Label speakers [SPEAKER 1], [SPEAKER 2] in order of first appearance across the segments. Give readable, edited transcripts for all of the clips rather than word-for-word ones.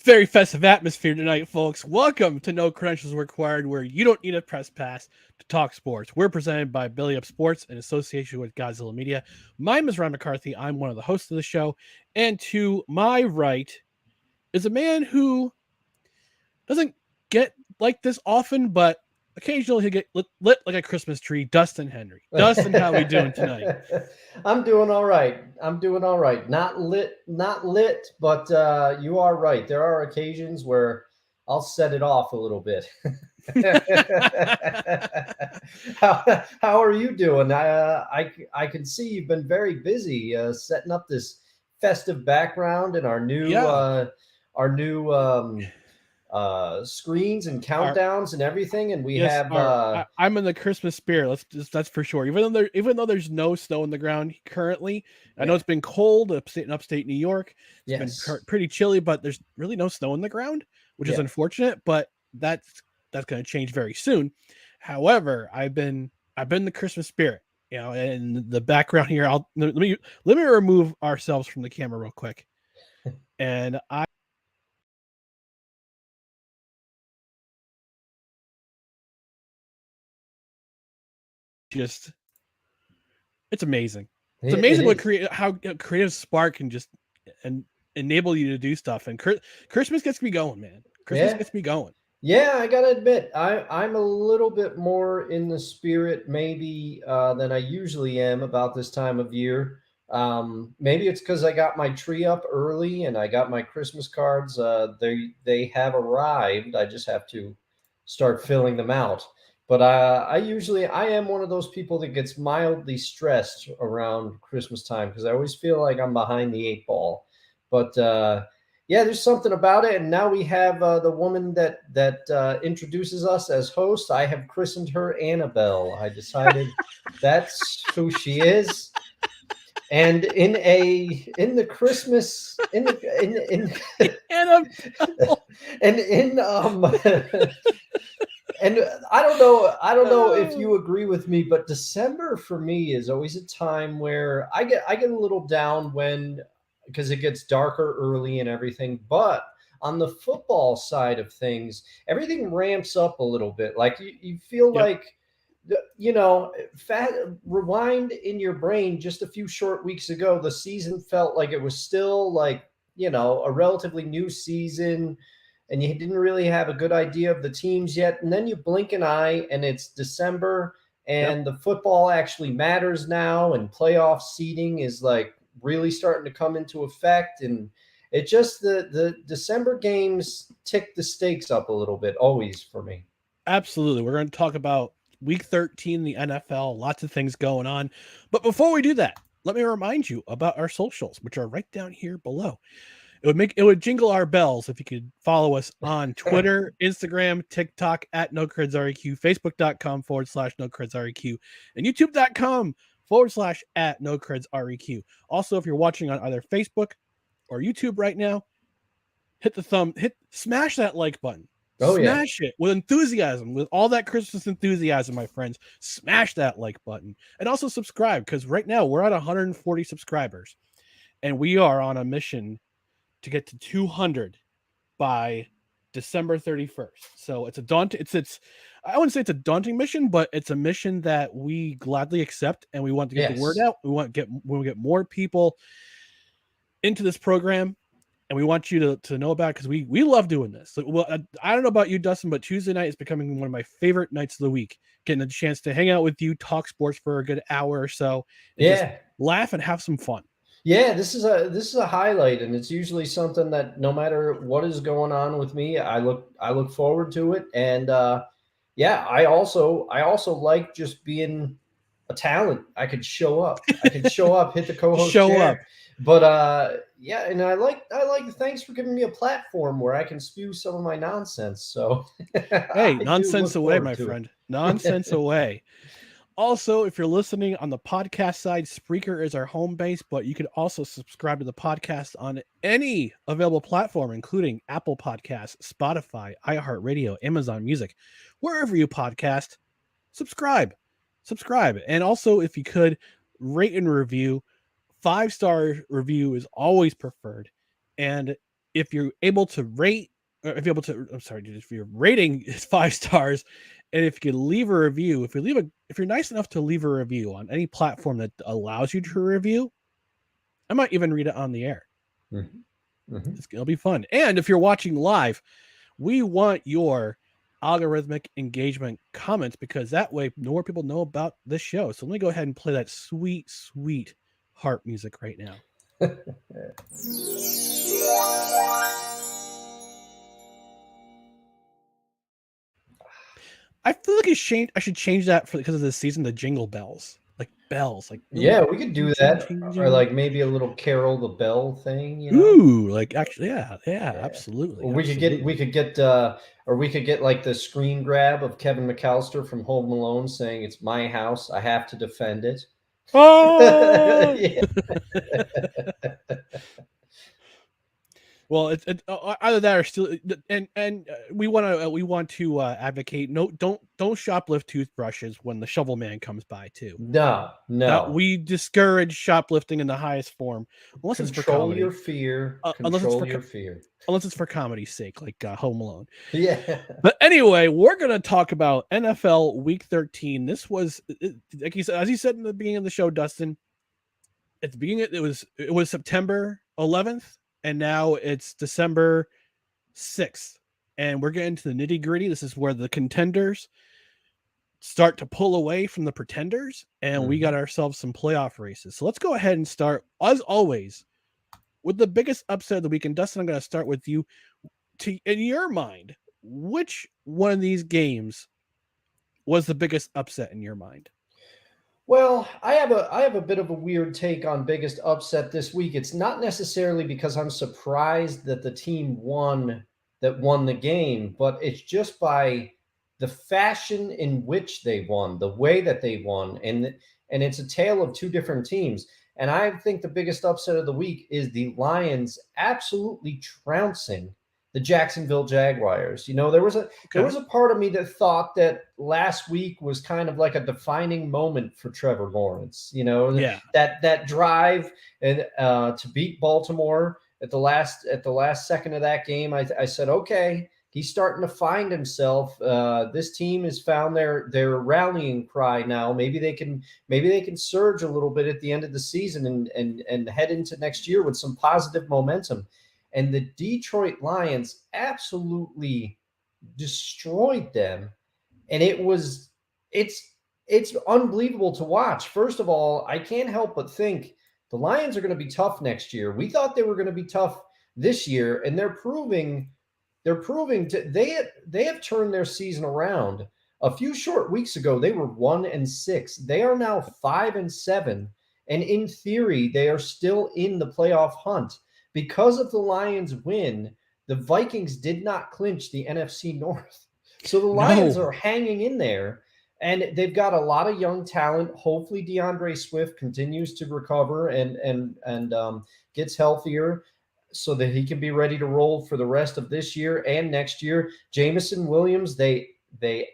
[SPEAKER 1] Very festive atmosphere tonight, folks. Welcome to No Credentials Required, where you don't need a press pass to talk sports. We're presented by Billy Up Sports in association with Godzilla Media. My name is Ron McCarthy. I'm one of the hosts of the show. And to my right is a man who doesn't get like this often, but occasionally he'll get lit like a Christmas tree. Dustin Henry. Dustin, how we doing tonight?
[SPEAKER 2] I'm doing all right. I'm doing all right. Not lit, but you are right. There are occasions where I'll set it off a little bit. how are you doing? I can see you've been very busy setting up this festive background and
[SPEAKER 1] Yeah.
[SPEAKER 2] our new screens and
[SPEAKER 1] Our,
[SPEAKER 2] countdowns and everything, and we
[SPEAKER 1] yes,
[SPEAKER 2] have
[SPEAKER 1] I'm in the Christmas spirit. That's for sure. Even though there's no snow on the ground currently, I know
[SPEAKER 2] yeah,
[SPEAKER 1] it's been cold in upstate New York. It's been
[SPEAKER 2] yes,
[SPEAKER 1] pretty chilly, but there's really no snow on the ground, which is
[SPEAKER 2] yeah.
[SPEAKER 1] unfortunate. But that's going to change very soon. However, I've been the Christmas spirit. In the background here, let me remove ourselves from the camera real quick, and I just it's amazing. It's
[SPEAKER 2] It
[SPEAKER 1] amazing
[SPEAKER 2] is.
[SPEAKER 1] how creative spark can just and enable you to do stuff. And Christmas gets me going, man. Christmas
[SPEAKER 2] Yeah.
[SPEAKER 1] gets me going.
[SPEAKER 2] Yeah, I gotta admit, I'm a little bit more in the spirit maybe than I usually am about this time of year. Maybe it's because I got my tree up early and I got my Christmas cards. They have arrived. I just have to start filling them out. But I am one of those people that gets mildly stressed around Christmas time because I always feel like I'm behind the eight ball. But yeah, there's something about it. And now we have the woman that introduces us as host. I have christened her Annabelle. I decided that's who she is. And in the Christmas
[SPEAKER 1] And
[SPEAKER 2] and in and I don't know if you agree with me, but December for me is always a time where I get a little down when because it gets darker early and everything. But on the football side of things, everything ramps up a little bit. Like you feel
[SPEAKER 1] yep,
[SPEAKER 2] like fat rewind in your brain just a few short weeks ago, the season felt like it was still like, a relatively new season and you didn't really have a good idea of the teams yet. And then you blink an eye and it's December
[SPEAKER 1] yep.
[SPEAKER 2] and the football actually matters now and playoff seeding is like really starting to come into effect. And it just the December games tick the stakes up a little bit always for me.
[SPEAKER 1] Absolutely. We're going to talk about week 13 in the NFL, lots of things going on. But before we do that, let me remind you about our socials, which are right down here below. It would jingle our bells if you could follow us on Twitter, Instagram, TikTok at NoCredsREQ, Facebook.com/NoCredsREQ, and YouTube.com/ at NoCredsREQ. Also, if you're watching on either Facebook or YouTube right now, smash that like button.
[SPEAKER 2] Oh yeah.
[SPEAKER 1] Smash it with enthusiasm, with all that Christmas enthusiasm, my friends. Smash that like button. And also subscribe, because right now we're at 140 subscribers. And we are on a mission to get to 200 by December 31st. So it's a daunting it's I wouldn't say it's a daunting mission, but it's a mission that we gladly accept, and we want to get the word
[SPEAKER 2] Yes.
[SPEAKER 1] out. We want to get more people into this program, and we want you to know about it because we love doing this. So, well, I don't know about you, Dustin, but Tuesday night is becoming one of my favorite nights of the week. Getting a chance to hang out with you, talk sports for a good hour or so, and just
[SPEAKER 2] Yeah.
[SPEAKER 1] laugh and have some fun.
[SPEAKER 2] Yeah, this is a highlight, and it's usually something that no matter what is going on with me, I look forward to it. And yeah, I also like just being a talent. I could show up, hit the co-host
[SPEAKER 1] Show up.
[SPEAKER 2] chair. But yeah, and I like thanks for giving me a platform where I can spew some of my nonsense. So
[SPEAKER 1] Hey,
[SPEAKER 2] I do
[SPEAKER 1] nonsense
[SPEAKER 2] look
[SPEAKER 1] away,
[SPEAKER 2] forward
[SPEAKER 1] my
[SPEAKER 2] to
[SPEAKER 1] friend. Nonsense
[SPEAKER 2] it.
[SPEAKER 1] away. Also, if you're listening on the podcast side, Spreaker is our home base, but you can also subscribe to the podcast on any available platform, including Apple Podcasts, Spotify, iHeartRadio, Amazon Music, wherever you podcast. Subscribe, subscribe, and also if you could rate and review. 5-star review is always preferred, and if you're able to rate, or if you're able to, I'm sorry, dude, if your rating is 5 stars, and if you leave a review, if you're nice enough to leave a review on any platform that allows you to review, I might even read it on the air.
[SPEAKER 2] Mm-hmm.
[SPEAKER 1] It'll be fun. And if you're watching live, we want your algorithmic engagement comments because that way more people know about this show. So let me go ahead and play that sweet, sweet harp music right now. I feel like I should change that because of this season to jingle bells. Like bells. Like
[SPEAKER 2] Yeah, we could do
[SPEAKER 1] ching,
[SPEAKER 2] that,
[SPEAKER 1] ching,
[SPEAKER 2] or
[SPEAKER 1] ching.
[SPEAKER 2] like maybe a little Carol the Bell thing,
[SPEAKER 1] Ooh, like actually, yeah,
[SPEAKER 2] Yeah.
[SPEAKER 1] absolutely.
[SPEAKER 2] Or we could get like the screen grab of Kevin McAllister from Home Alone saying, "It's my house. I have to defend it."
[SPEAKER 1] Oh!
[SPEAKER 2] Yeah.
[SPEAKER 1] Well, it's either that or still, and we want to advocate don't shoplift toothbrushes when the shovel man comes by too.
[SPEAKER 2] No,
[SPEAKER 1] That
[SPEAKER 2] no.
[SPEAKER 1] we discourage shoplifting in the highest form, unless it's for
[SPEAKER 2] Control your
[SPEAKER 1] comedy.
[SPEAKER 2] fear.
[SPEAKER 1] Unless it's
[SPEAKER 2] Control your fear.
[SPEAKER 1] comedy's sake, like Home Alone.
[SPEAKER 2] Yeah.
[SPEAKER 1] But anyway, we're gonna talk about NFL Week 13. This was, like you said, as you said in the beginning of the show, Dustin. At the beginning, it was September 11th, and now it's December 6th, and we're getting to the nitty gritty. This is where the contenders start to pull away from the pretenders, and we got ourselves some playoff races. So let's go ahead and start, as always, with the biggest upset of the week. And Dustin, I'm going to start with you. In your mind, which one of these games was the biggest upset in your mind?
[SPEAKER 2] Well, I have a bit of a weird take on biggest upset this week. It's not necessarily because I'm surprised that the team won the game, but it's just by the fashion in which they won, the way that they won, and it's a tale of two different teams. And I think the biggest upset of the week is the Lions absolutely trouncing the Jacksonville Jaguars. There was a part of me that thought that last week was kind of like a defining moment for Trevor Lawrence.
[SPEAKER 1] Yeah.
[SPEAKER 2] That drive and to beat Baltimore at the last second of that game. I said, okay, he's starting to find himself. This team has found their rallying cry now. Maybe they can surge a little bit at the end of the season and head into next year with some positive momentum. And the Detroit Lions absolutely destroyed them, and it's unbelievable to watch. First of all, I can't help but think the Lions are going to be tough next year. We thought they were going to be tough this year, and they're proving they have turned their season around. A few short weeks ago, they were 1-6. They are now 5-7, and in theory, they are still in the playoff hunt. Because of the Lions' win, the Vikings did not clinch the NFC North. So the Lions are hanging in there, and they've got a lot of young talent. Hopefully, DeAndre Swift continues to recover and gets healthier so that he can be ready to roll for the rest of this year and next year. Jameson Williams, they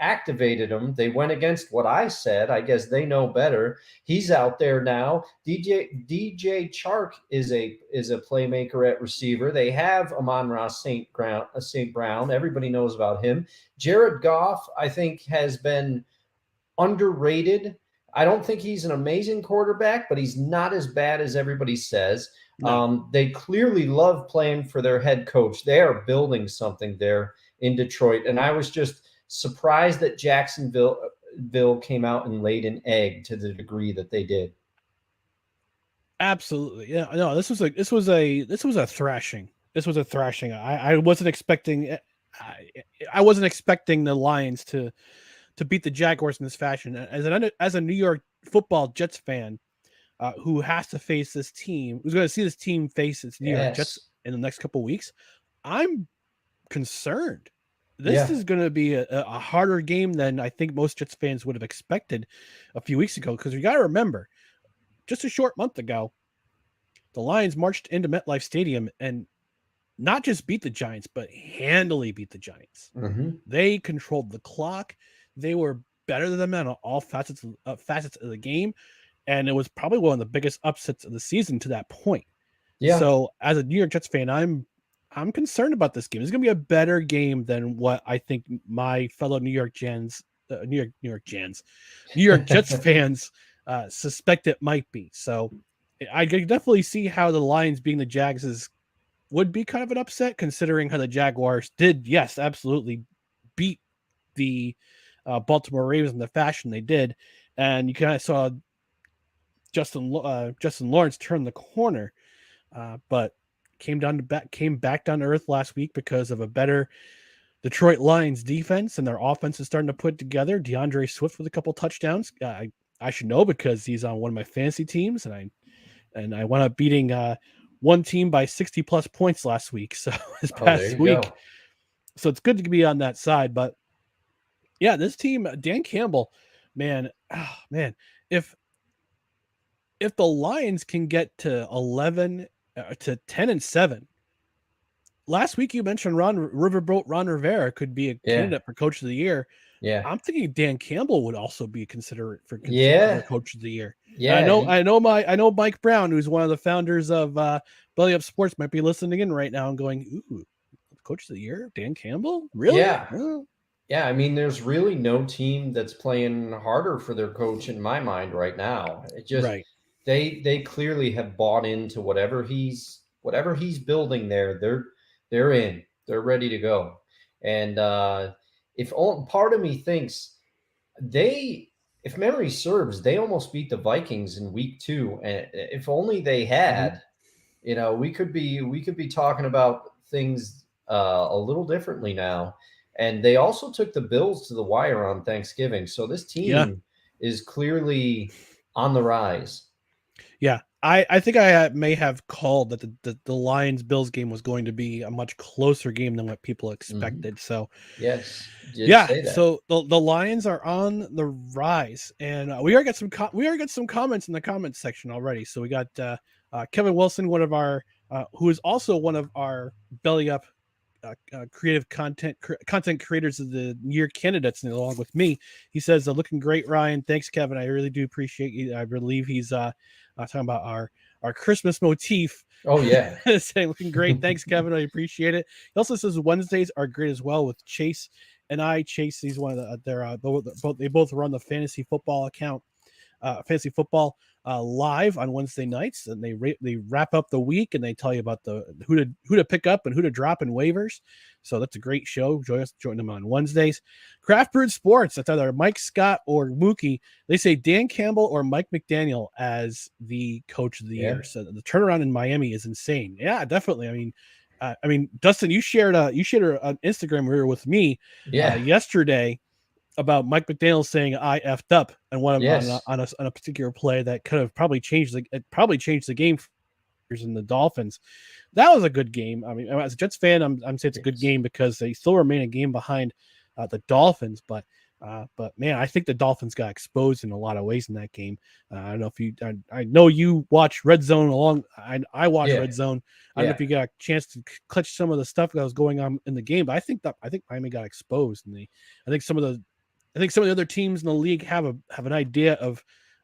[SPEAKER 2] activated him. They went against what I said. I guess they know better. He's out there now. DJ Chark is a playmaker at receiver. They have Amon-Ra St. Brown. Everybody knows about him. Jared Goff, I think, has been underrated. I don't think he's an amazing quarterback, but he's not as bad as everybody says. No. They clearly love playing for their head coach. They are building something there in Detroit, and I was just surprised that Jacksonville came out and laid an egg to the degree that they did.
[SPEAKER 1] Absolutely. Yeah. No, this was a thrashing. This was a thrashing. I wasn't expecting I wasn't expecting the Lions to beat the Jaguars in this fashion. As a New York Football Jets fan, who has to face this team, who's going to see this team face its New York Jets in the next couple of weeks, I'm concerned. This is going to be a harder game than I think most Jets fans would have expected a few weeks ago. Because you got to remember, just a short month ago, the Lions marched into MetLife Stadium and not just beat the Giants, but handily beat the Giants.
[SPEAKER 2] Mm-hmm.
[SPEAKER 1] They controlled the clock. They were better than them on all facets of the game. And it was probably one of the biggest upsets of the season to that point.
[SPEAKER 2] Yeah.
[SPEAKER 1] So as a New York Jets fan, I'm I'm concerned about this game. It's going to be a better game than what I think my fellow New York Jets fans suspect it might be. So I could definitely see how the Lions being the Jags would be kind of an upset, considering how the Jaguars did, yes, absolutely beat the Baltimore Ravens in the fashion they did, and you kind of saw Justin Lawrence turn the corner, but came back down to earth last week because of a better Detroit Lions defense, and their offense is starting to put together. DeAndre Swift with a couple touchdowns. I should know because he's on one of my fantasy teams, and I wound up beating one team by 60 plus points last week. So this past week,
[SPEAKER 2] go.
[SPEAKER 1] So it's good to be on that side. But yeah, this team, Dan Campbell, man, if the Lions can get to 11 to 10-7. Last week you mentioned Riverboat Ron Rivera could be a candidate for Coach of the Year.
[SPEAKER 2] Yeah,
[SPEAKER 1] I'm thinking Dan Campbell would also be considered for Coach of the Year.
[SPEAKER 2] Yeah,
[SPEAKER 1] I know Mike Brown, who's one of the founders of Belly Up Sports, might be listening in right now and going, "Ooh, Coach of the Year, Dan Campbell, really?"
[SPEAKER 2] Yeah. I mean, there's really no team that's playing harder for their coach in my mind right now. It just they clearly have bought into whatever he's building there. They're in. They're ready to go. And part of me thinks if memory serves, they almost beat the Vikings in week 2. And if only they had, we could be talking about things a little differently now. And they also took the Bills to the wire on Thanksgiving. So this team is clearly on the rise.
[SPEAKER 1] Yeah. I think I may have called that the Lions-Bills game was going to be a much closer game than what people expected. So
[SPEAKER 2] yes,
[SPEAKER 1] so the Lions are on the rise, and we already got some comments in the comments section already. So we got Kevin Wilson, one of our who is also one of our Belly Up creative content creators of the year candidates, and along with me, he says, "Looking great, Ryan. Thanks, Kevin. I really do appreciate you. I believe he's talking about our Christmas motif."
[SPEAKER 2] Oh yeah,
[SPEAKER 1] saying looking great. Thanks, Kevin. I appreciate it. He also says Wednesdays are great as well with Chase and I. Chase, he's one of they both run the fantasy football account, fantasy football live on Wednesday nights, and they wrap up the week and they tell you about who to pick up and who to drop in waivers. So that's a great show. Join them on Wednesdays. Craft Brewed Sports, that's either Mike Scott or Mookie. They say Dan Campbell or Mike McDaniel as the Coach of the year. So the turnaround in Miami is insane. Yeah, definitely. I mean, Dustin, you shared an Instagram reel with me yesterday about Mike McDaniel saying I effed up and one of on a particular play that could have probably changed the game in the Dolphins. That was a good game. I mean, as a Jets fan, I'm saying it's a good game because they still remain a game behind the Dolphins, but man, I think the Dolphins got exposed in a lot of ways in that game. I don't know if I know you watch Red Zone I watch Red Zone. I don't know if you got a chance to catch some of the stuff that was going on in the game, but I think Miami got exposed, and I think some of the other teams in the league have an idea of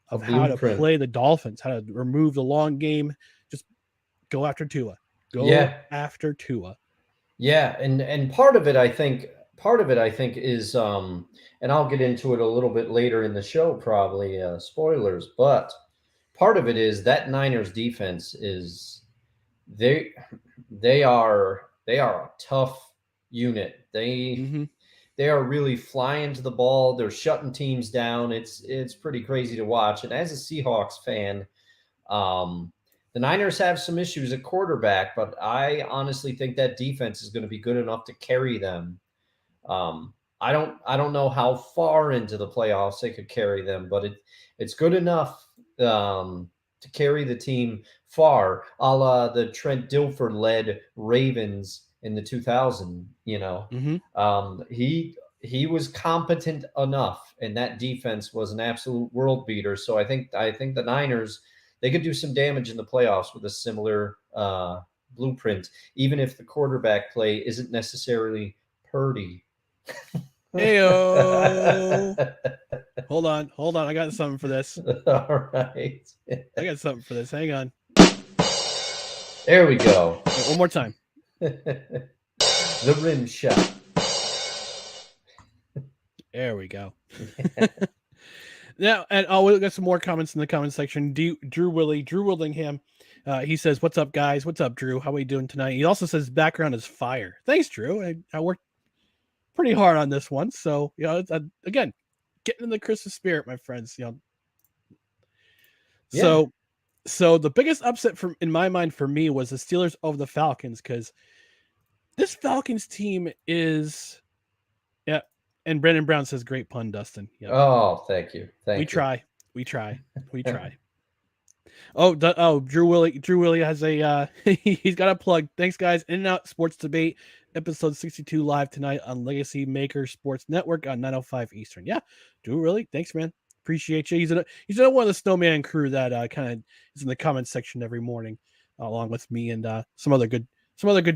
[SPEAKER 1] how to play the Dolphins, how to remove the long game, just go after Tua. After Tua.
[SPEAKER 2] Yeah, and part of it I think is and I'll get into it a little bit later in the show, probably spoilers, but part of it is that Niners defense is they are a tough unit. They are really flying to the ball. They're shutting teams down. It's pretty crazy to watch. And as a Seahawks fan, the Niners have some issues at quarterback, but I honestly think that defense is going to be good enough to carry them. I don't know how far into the playoffs they could carry them, but it's good enough to carry the team far, a la the Trent Dilfer led Ravens in the 2000. He was competent enough, and that defense was an absolute world beater. So I think the Niners, they could do some damage in the playoffs with a similar blueprint, even if the quarterback play isn't necessarily Purdy.
[SPEAKER 1] Heyo. Hold on. I got something for this.
[SPEAKER 2] All right.
[SPEAKER 1] I got something for this. Hang on.
[SPEAKER 2] There we go.
[SPEAKER 1] One more time.
[SPEAKER 2] The rim shot.
[SPEAKER 1] There we go. Now, and we'll get some more comments in the comment section. Drew Willingham, he says, "What's up, guys? What's up, Drew? How are we doing tonight?" He also says, "Background is fire." Thanks, Drew. I worked pretty hard on this one, so again, getting in the Christmas spirit, my friends.
[SPEAKER 2] Yeah.
[SPEAKER 1] So the biggest upset in my mind for me was the Steelers over the Falcons, because this Falcons team is, yeah. And Brandon Brown says, "Great pun, Dustin." Yep.
[SPEAKER 2] Oh, thank you.
[SPEAKER 1] We
[SPEAKER 2] Thank you.
[SPEAKER 1] try. Drew Willie has a he's got a plug. Thanks, guys. In and Out Sports Debate, episode 62 live tonight on Legacy Maker Sports Network on 9:05 Eastern. Yeah, Drew Willie, thanks, man. Appreciate you. He's one of the Snowman crew that kind of is in the comments section every morning, along with me and some other good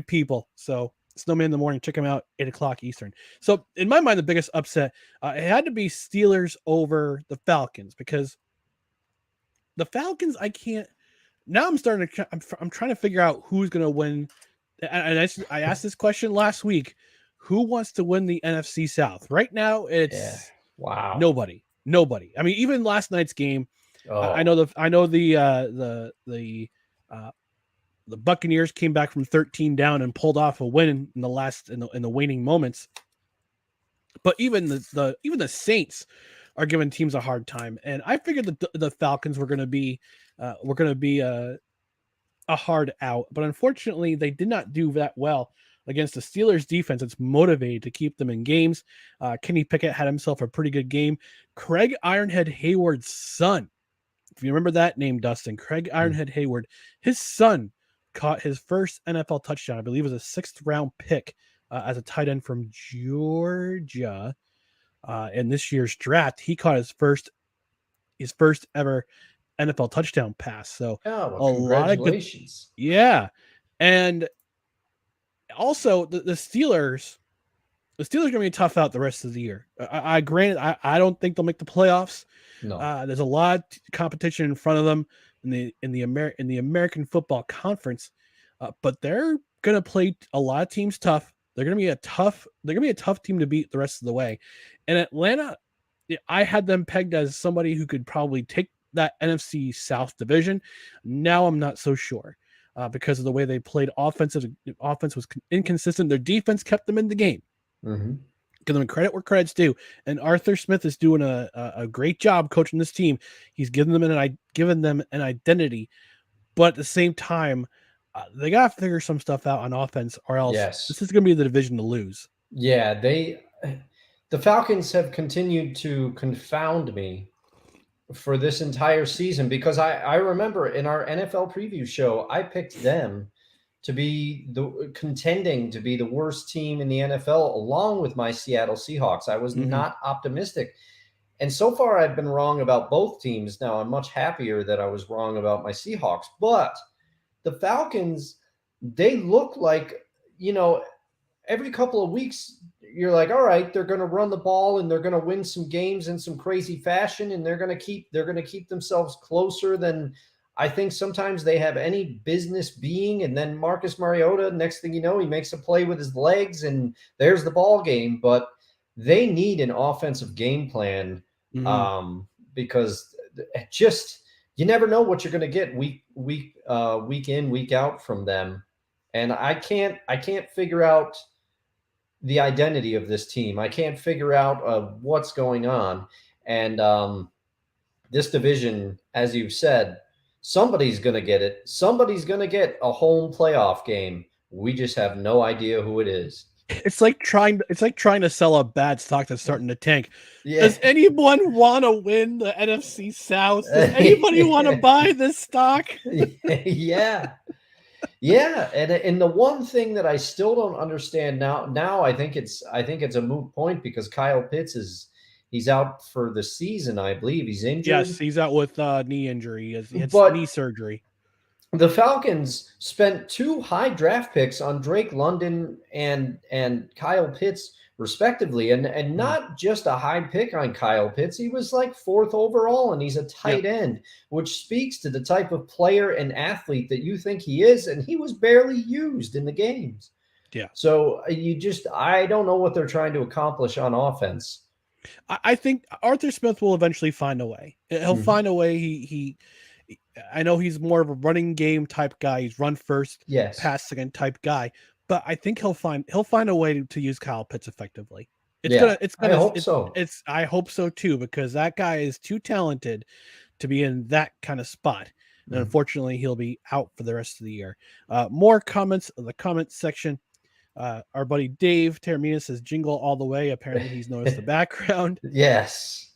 [SPEAKER 1] people. So Snowman in the morning, check him out, 8:00 Eastern. So in my mind, the biggest upset it had to be Steelers over the Falcons, because the Falcons, I can't. Now I'm starting to. I'm trying to figure out who's going to win. And I asked this question last week: who wants to win the NFC South? Right now, it's
[SPEAKER 2] wow,
[SPEAKER 1] nobody. I mean, even last night's game, I know the Buccaneers came back from 13 down and pulled off a win in the waning moments. But even the Saints are giving teams a hard time, and I figured that the Falcons were going to be a hard out, but unfortunately they did not do that well against the Steelers defense. It's motivated to keep them in games. Kenny Pickett had himself a pretty good game. Craig Ironhead Hayward's son, if you remember that name, Dustin, Craig Ironhead Hayward, his son caught his first NFL touchdown. I believe it was a 6th round pick as a tight end from Georgia. In this year's draft, he caught his first ever NFL touchdown pass. So
[SPEAKER 2] congratulations.
[SPEAKER 1] Yeah. And also the Steelers are going to be tough out the rest of the year. I I don't think they'll make the playoffs.
[SPEAKER 2] No.
[SPEAKER 1] There's a lot of competition in front of them in the American Football Conference. But they're going to play a lot of teams tough. They're going to be a tough team to beat the rest of the way. And Atlanta, I had them pegged as somebody who could probably take that NFC South division. Now I'm not so sure because of the way they played. Offense was inconsistent. Their defense kept them in the game.
[SPEAKER 2] Mm-hmm.
[SPEAKER 1] Give them credit where credit's due. And Arthur Smith is doing a great job coaching this team. He's given them an identity, but at the same time, they got to figure some stuff out on offense, or else this is going to be the division to lose.
[SPEAKER 2] Yeah, the Falcons have continued to confound me for this entire season, because I remember in our NFL preview show, I picked them to be contending to be the worst team in the NFL, along with my Seattle Seahawks. I was not optimistic. And so far, I've been wrong about both teams. Now, I'm much happier that I was wrong about my Seahawks. But the Falcons, they look like, every couple of weeks, you're like, all right, they're going to run the ball and they're going to win some games in some crazy fashion, and they're going to keep themselves closer than I think sometimes they have any business being. And then Marcus Mariota, next thing you know, he makes a play with his legs and there's the ball game. But they need an offensive game plan because just you never know what you're going to get week in, week out from them. And I can't figure out the identity of this team. I can't figure out what's going on. And this division, as you've said, somebody's going to get it. Somebody's going to get a home playoff game. We just have no idea who it is.
[SPEAKER 1] It's like trying to sell a bad stock that's starting to tank. Yeah. Does anyone want to win the NFC South? Does anybody want to buy this stock?
[SPEAKER 2] Yeah. Yeah, and the one thing that I still don't understand now I think it's a moot point, because Kyle Pitts he's out for the season. I believe he's injured.
[SPEAKER 1] Yes, he's out with knee injury. It's knee surgery.
[SPEAKER 2] The Falcons spent 2 high draft picks on Drake London and Kyle Pitts, respectively, and not just a high pick on Kyle Pitts. He was like 4th overall, and he's a tight end, which speaks to the type of player and athlete that you think he is. And he was barely used in the games.
[SPEAKER 1] Yeah.
[SPEAKER 2] So I don't know what they're trying to accomplish on offense.
[SPEAKER 1] I think Arthur Smith will eventually find a way. He'll
[SPEAKER 2] Mhm.
[SPEAKER 1] find a way. I know he's more of a running game type guy. He's run first,
[SPEAKER 2] Yes.
[SPEAKER 1] pass second type guy. But I think he'll find a way to use Kyle Pitts effectively.
[SPEAKER 2] Yeah. I hope so.
[SPEAKER 1] I hope so too, because that guy is too talented to be in that kind of spot. And
[SPEAKER 2] Mhm.
[SPEAKER 1] unfortunately, he'll be out for the rest of the year. More comments in the comments section. Our buddy Dave Termina says jingle all the way. Apparently, he's noticed the background.
[SPEAKER 2] Yes.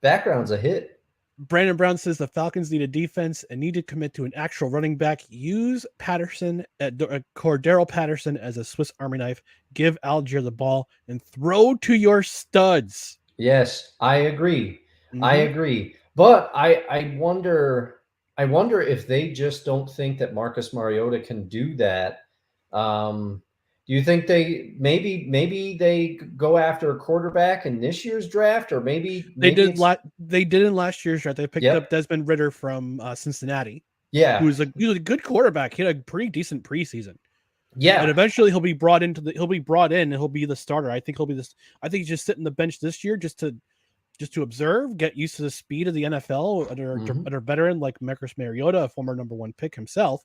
[SPEAKER 2] Background's a hit.
[SPEAKER 1] Brandon Brown says the Falcons need a defense and need to commit to an actual running back. Use Cordero Patterson as a Swiss Army knife. Give Algier the ball and throw to your studs.
[SPEAKER 2] Yes, I agree. I
[SPEAKER 1] Mm-hmm.
[SPEAKER 2] agree. But I wonder if they just don't think that Marcus Mariota can do that. Do you think maybe they go after a quarterback in this year's draft, or maybe it's
[SPEAKER 1] They did in last year's draft. They picked up
[SPEAKER 2] yep.
[SPEAKER 1] Desmond Ritter from Cincinnati,
[SPEAKER 2] Yeah.
[SPEAKER 1] he was a good quarterback. He had a pretty decent preseason. And
[SPEAKER 2] Yeah.
[SPEAKER 1] eventually he'll be brought in and he'll be the starter. I think he's just sitting the bench this year just to observe, get used to the speed of the NFL
[SPEAKER 2] Mhm.
[SPEAKER 1] under veteran like Marcus Mariota, a former number one pick himself.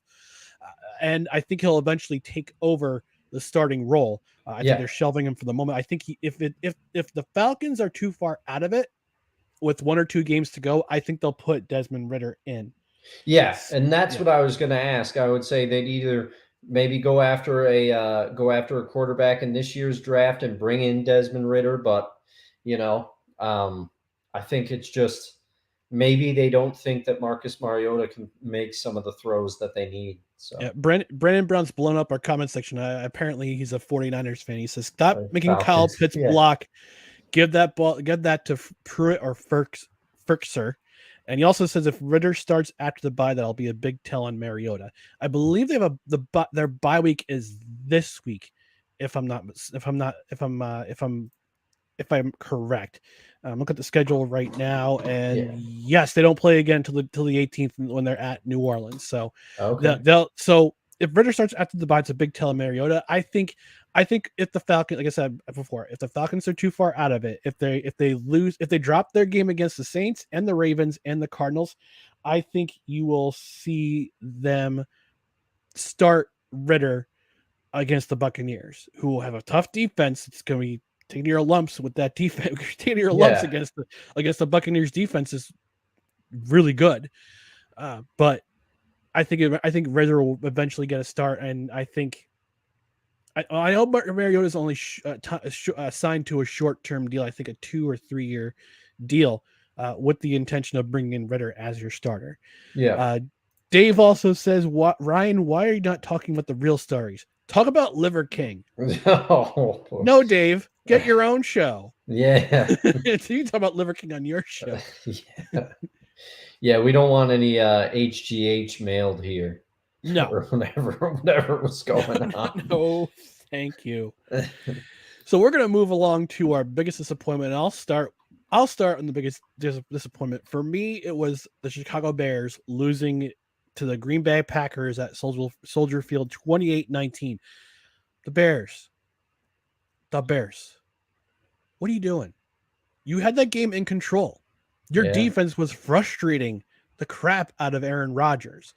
[SPEAKER 1] And I think he'll eventually take over the starting role. I think
[SPEAKER 2] Yeah.
[SPEAKER 1] they're shelving him for the moment. I think if the Falcons are too far out of it with 1 or 2 games to go, I think they'll put Desmond Ritter in.
[SPEAKER 2] Yeah, and that's
[SPEAKER 1] Yeah.
[SPEAKER 2] what I was going to ask. I would say they'd either maybe go after a quarterback in this year's draft and bring in Desmond Ritter, but you know, I think it's just maybe they don't think that Marcus Mariota can make some of the throws that they need.
[SPEAKER 1] Yeah,
[SPEAKER 2] So
[SPEAKER 1] Brandon Brown's blown up our comment section. Apparently, he's a 49ers fan. He says, "Stop making Kyle
[SPEAKER 2] Falcons,
[SPEAKER 1] Pitts
[SPEAKER 2] yeah,
[SPEAKER 1] block. Give that to Pruitt or Firkser." And he also says if Ritter starts after the bye, that'll be a big tell on Mariota. I believe they have their bye week is this week, if I'm correct. Look at the schedule right now, and
[SPEAKER 2] yeah,
[SPEAKER 1] yes, they don't play again till the 18th when they're at New Orleans. So
[SPEAKER 2] okay,
[SPEAKER 1] so if Ritter starts after the bye, it's a big tell in Mariota. I think if the Falcons, like I said before, if the Falcons are too far out of it, if they drop their game against the Saints and the Ravens and the Cardinals, I think you will see them start Ritter against the Buccaneers, who will have a tough defense. It's going to be taking your lumps with that defense. Taking your lumps
[SPEAKER 2] yeah,
[SPEAKER 1] against the Buccaneers defense is really good. But I think Ritter will eventually get a start, and I know Mariota is only signed to a short-term deal. I think a 2 or 3 year deal with the intention of bringing in Ritter as your starter.
[SPEAKER 2] yeah.
[SPEAKER 1] Dave also says, Ryan, why are you not talking about the real stories? Talk about Liver King.
[SPEAKER 2] Oh,
[SPEAKER 1] No, Dave, get your own show.
[SPEAKER 2] yeah,
[SPEAKER 1] So you talk about Liver King on your show.
[SPEAKER 2] yeah. Yeah, we don't want any HGH mailed here.
[SPEAKER 1] No.
[SPEAKER 2] Or whatever was going on.
[SPEAKER 1] No, thank you. So we're gonna move along to our biggest disappointment. And I'll start on the biggest disappointment. For me, it was the Chicago Bears losing to the Green Bay Packers at Soldier Field 28-19. The Bears. What are you doing? You had that game in control. Your
[SPEAKER 2] Yeah,
[SPEAKER 1] defense was frustrating the crap out of Aaron Rodgers.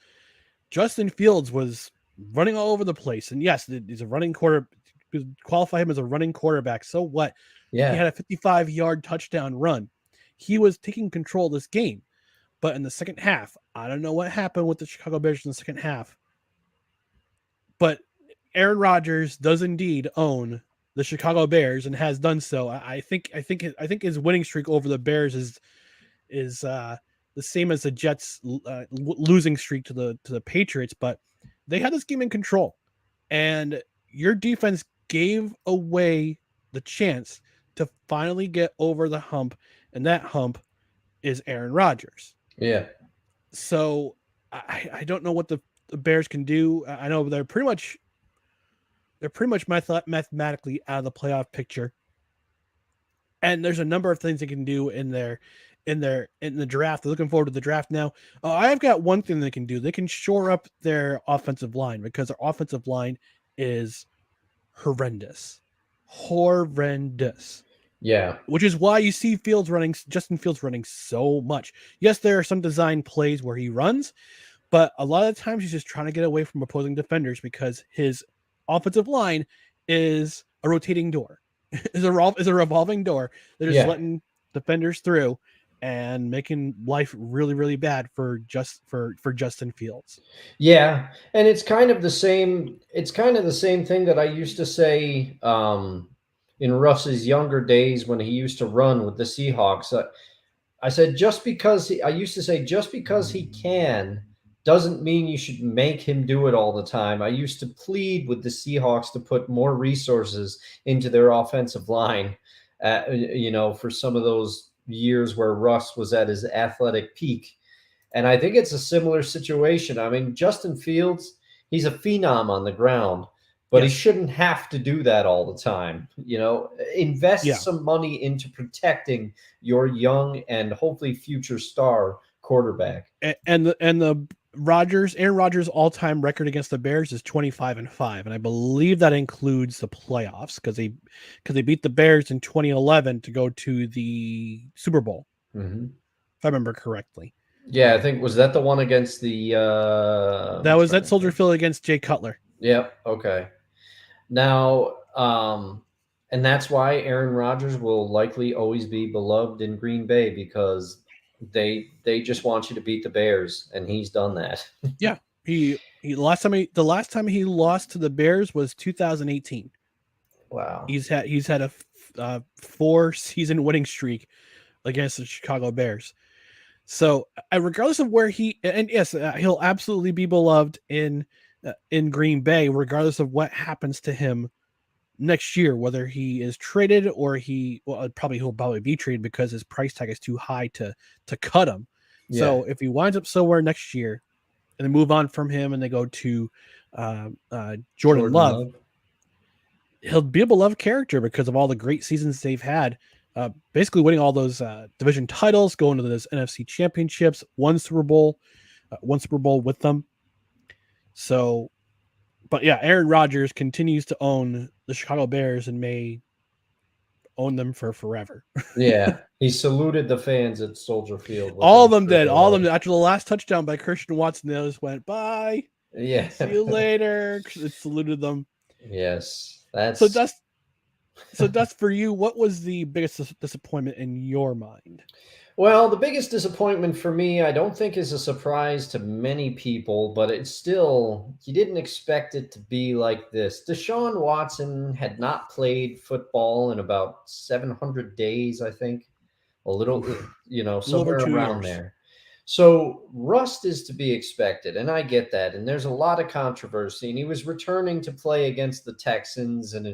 [SPEAKER 1] Justin Fields was running all over the place. And yes, he's a running quarter. Qualify him as a running quarterback. So what? He
[SPEAKER 2] yeah,
[SPEAKER 1] had a 55-yard touchdown run. He was taking control of this game. But in the second half, I don't know what happened with the Chicago Bears in the second half. But Aaron Rodgers does indeed own the Chicago Bears and has done so. I think his winning streak over the Bears is the same as the Jets' losing streak to the Patriots, but they had this game in control, and your defense gave away the chance to finally get over the hump, and that hump is Aaron Rodgers.
[SPEAKER 2] yeah,
[SPEAKER 1] So I don't know what the Bears can do. I know they're pretty much mathematically out of the playoff picture, and there's a number of things they can do in the draft. They're looking forward to the draft now. I've got one thing they can do. They can shore up their offensive line because their offensive line is horrendous. Horrendous.
[SPEAKER 2] Yeah.
[SPEAKER 1] Which is why you see Justin Fields running so much. Yes, there are some design plays where he runs, but a lot of times he's just trying to get away from opposing defenders because his offensive line is a rotating door, is a revolving door that is
[SPEAKER 2] Yeah.
[SPEAKER 1] letting defenders through and making life really, really bad for Justin Fields.
[SPEAKER 2] Yeah, and it's kind of the same. It's kind of the same thing that I used to say in Russ's younger days when he used to run with the Seahawks. I said I used to say just because he can doesn't mean you should make him do it all the time. I used to plead with the Seahawks to put more resources into their offensive line. For some of those years where Russ was at his athletic peak. And I think it's a similar situation. I mean, Justin Fields, he's a phenom on the ground, but he
[SPEAKER 1] Yes.
[SPEAKER 2] shouldn't have to do that all the time. Invest
[SPEAKER 1] Yeah.
[SPEAKER 2] some money into protecting your young and hopefully future star quarterback.
[SPEAKER 1] And the Aaron Rodgers all-time record against the Bears is 25-5, and I believe that includes the playoffs because they beat the Bears in 2011 to go to the Super Bowl,
[SPEAKER 2] Mm-hmm.
[SPEAKER 1] if I remember correctly.
[SPEAKER 2] Yeah, I think was that the one against the
[SPEAKER 1] That was at Soldier Field against Jay Cutler.
[SPEAKER 2] Yep. Okay. Now, and that's why Aaron Rodgers will likely always be beloved in Green Bay because they just want you to beat the Bears, and he's done that.
[SPEAKER 1] Yeah, the last time he lost to the Bears was 2018.
[SPEAKER 2] Wow.
[SPEAKER 1] He's had a 4-season winning streak against the Chicago Bears. So, regardless of where he'll absolutely be beloved in Green Bay, regardless of what happens to him next year, whether he is traded or he'll probably be traded because his price tag is too high to cut him.
[SPEAKER 2] Yeah.
[SPEAKER 1] So, if he winds up somewhere next year and they move on from him and they go to Jordan Love, he'll be a beloved character because of all the great seasons they've had. Basically winning all those division titles, going to those NFC championships, one Super Bowl with them. So, but yeah, Aaron Rodgers continues to own the Chicago Bears and may own them for forever.
[SPEAKER 2] Yeah, he saluted the fans at Soldier Field.
[SPEAKER 1] All of them did. All of them after the last touchdown by Christian Watson, they just went bye.
[SPEAKER 2] Yeah,
[SPEAKER 1] see you later. It saluted them.
[SPEAKER 2] Yes, that's
[SPEAKER 1] So that's for you. What was the biggest disappointment in your mind?
[SPEAKER 2] Well, the biggest disappointment for me, I don't think is a surprise to many people, but it's still, you didn't expect it to be like this. Deshaun Watson had not played football in about 700 days, I think, somewhere around there. So rust is to be expected, and I get that. And there's a lot of controversy, and he was returning to play against the Texans, and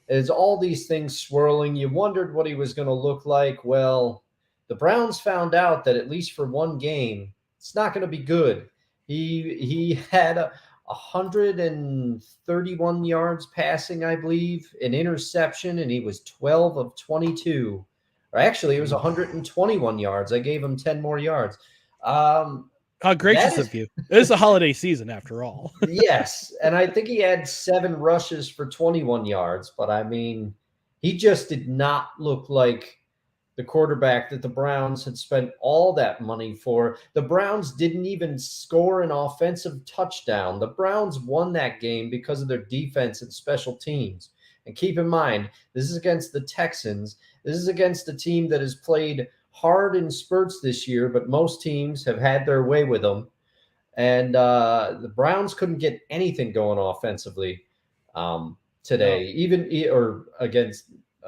[SPEAKER 2] there's all these things swirling. You wondered what he was going to look like. Well, the Browns found out that at least for one game, it's not going to be good. He had 131 yards passing, I believe, an interception, and he was 12 of 22. Or actually, it was 121 yards. I gave him 10 more yards.
[SPEAKER 1] How gracious of you. It's a holiday season after all.
[SPEAKER 2] Yes. And I think he had 7 rushes for 21 yards. But I mean, he just did not look like the quarterback that the Browns had spent all that money for. The Browns didn't even score an offensive touchdown. The Browns won that game because of their defense and special teams. And keep in mind, this is against the Texans. This is against a team that has played hard in spurts this year, but most teams have had their way with them. And the Browns couldn't get anything going offensively today, or against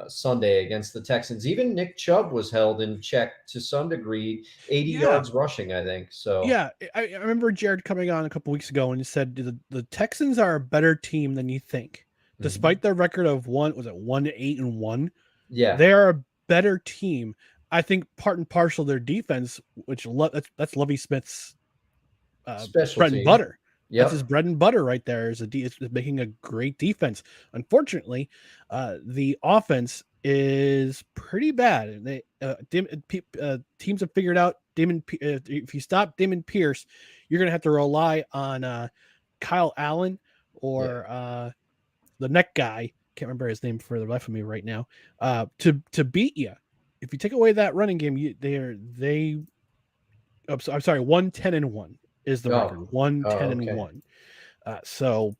[SPEAKER 2] Sunday against the Texans. Even Nick Chubb was held in check to some degree, 80 yards rushing, I think. So
[SPEAKER 1] yeah, I remember Jared coming on a couple weeks ago and he said the Texans are a better team than you think, despite their record of 1-8-1.
[SPEAKER 2] Yeah,
[SPEAKER 1] they are a better team. I think part and parcel their defense, which that's Lovie Smith's bread and butter. Yep. That's his bread and butter right there. Is making a great defense. Unfortunately, the offense is pretty bad. They teams have figured out if you stop Damon Pierce, you're going to have to rely on Kyle Allen or the neck guy, can't remember his name for the life of me right now, to beat you. If you take away that running game, I'm sorry, 1-10-1 is the record.
[SPEAKER 2] Oh,
[SPEAKER 1] One
[SPEAKER 2] oh,
[SPEAKER 1] ten and
[SPEAKER 2] okay.
[SPEAKER 1] 1. So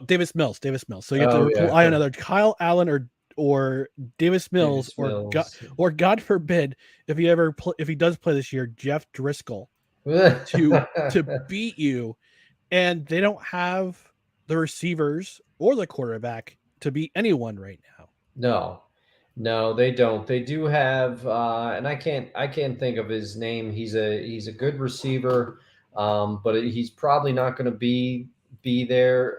[SPEAKER 1] Davis Mills. So you have to
[SPEAKER 2] Oh, yeah.
[SPEAKER 1] rely on either Kyle Allen or Davis Mills
[SPEAKER 2] Davis Mills.
[SPEAKER 1] or God forbid if he does play this year, Jeff Driscoll to beat you, and they don't have the receivers or the quarterback to beat anyone right now.
[SPEAKER 2] No, no, they don't. They do have, and I can't think of his name. He's a good receiver, but he's probably not going to be there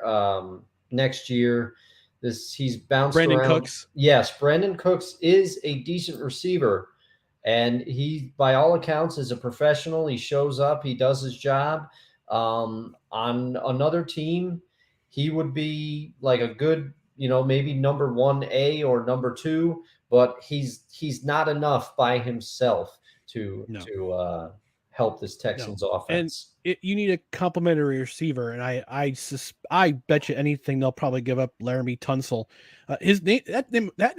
[SPEAKER 2] next year. He's bounced
[SPEAKER 1] Brandon
[SPEAKER 2] around.
[SPEAKER 1] Cooks.
[SPEAKER 2] Yes, Brandon Cooks is a decent receiver, and he, by all accounts, is a professional. He shows up, he does his job. On another team, he would be like a good, maybe number 1A or number 2, but he's not enough by himself to
[SPEAKER 1] No.
[SPEAKER 2] help this
[SPEAKER 1] No,
[SPEAKER 2] Texans
[SPEAKER 1] and
[SPEAKER 2] offense.
[SPEAKER 1] you need a complimentary receiver, and I bet you anything they'll probably give up Laramie Tunsil. His name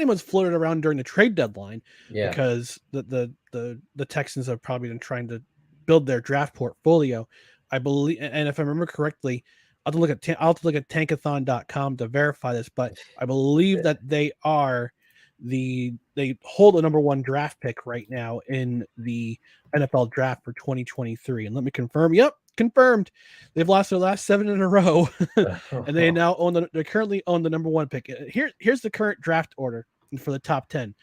[SPEAKER 1] was floated around during the trade deadline
[SPEAKER 2] Yeah.
[SPEAKER 1] because the Texans have probably been trying to build their draft portfolio. I believe, and if I remember correctly, I'll have to look at tankathon.com to verify this, but I believe that they hold a number 1 draft pick right now in the NFL draft for 2023. And let me confirm. Yep, confirmed. They've lost their last 7 in a row, and they currently own the number 1 pick. Here's the current draft order for the top 10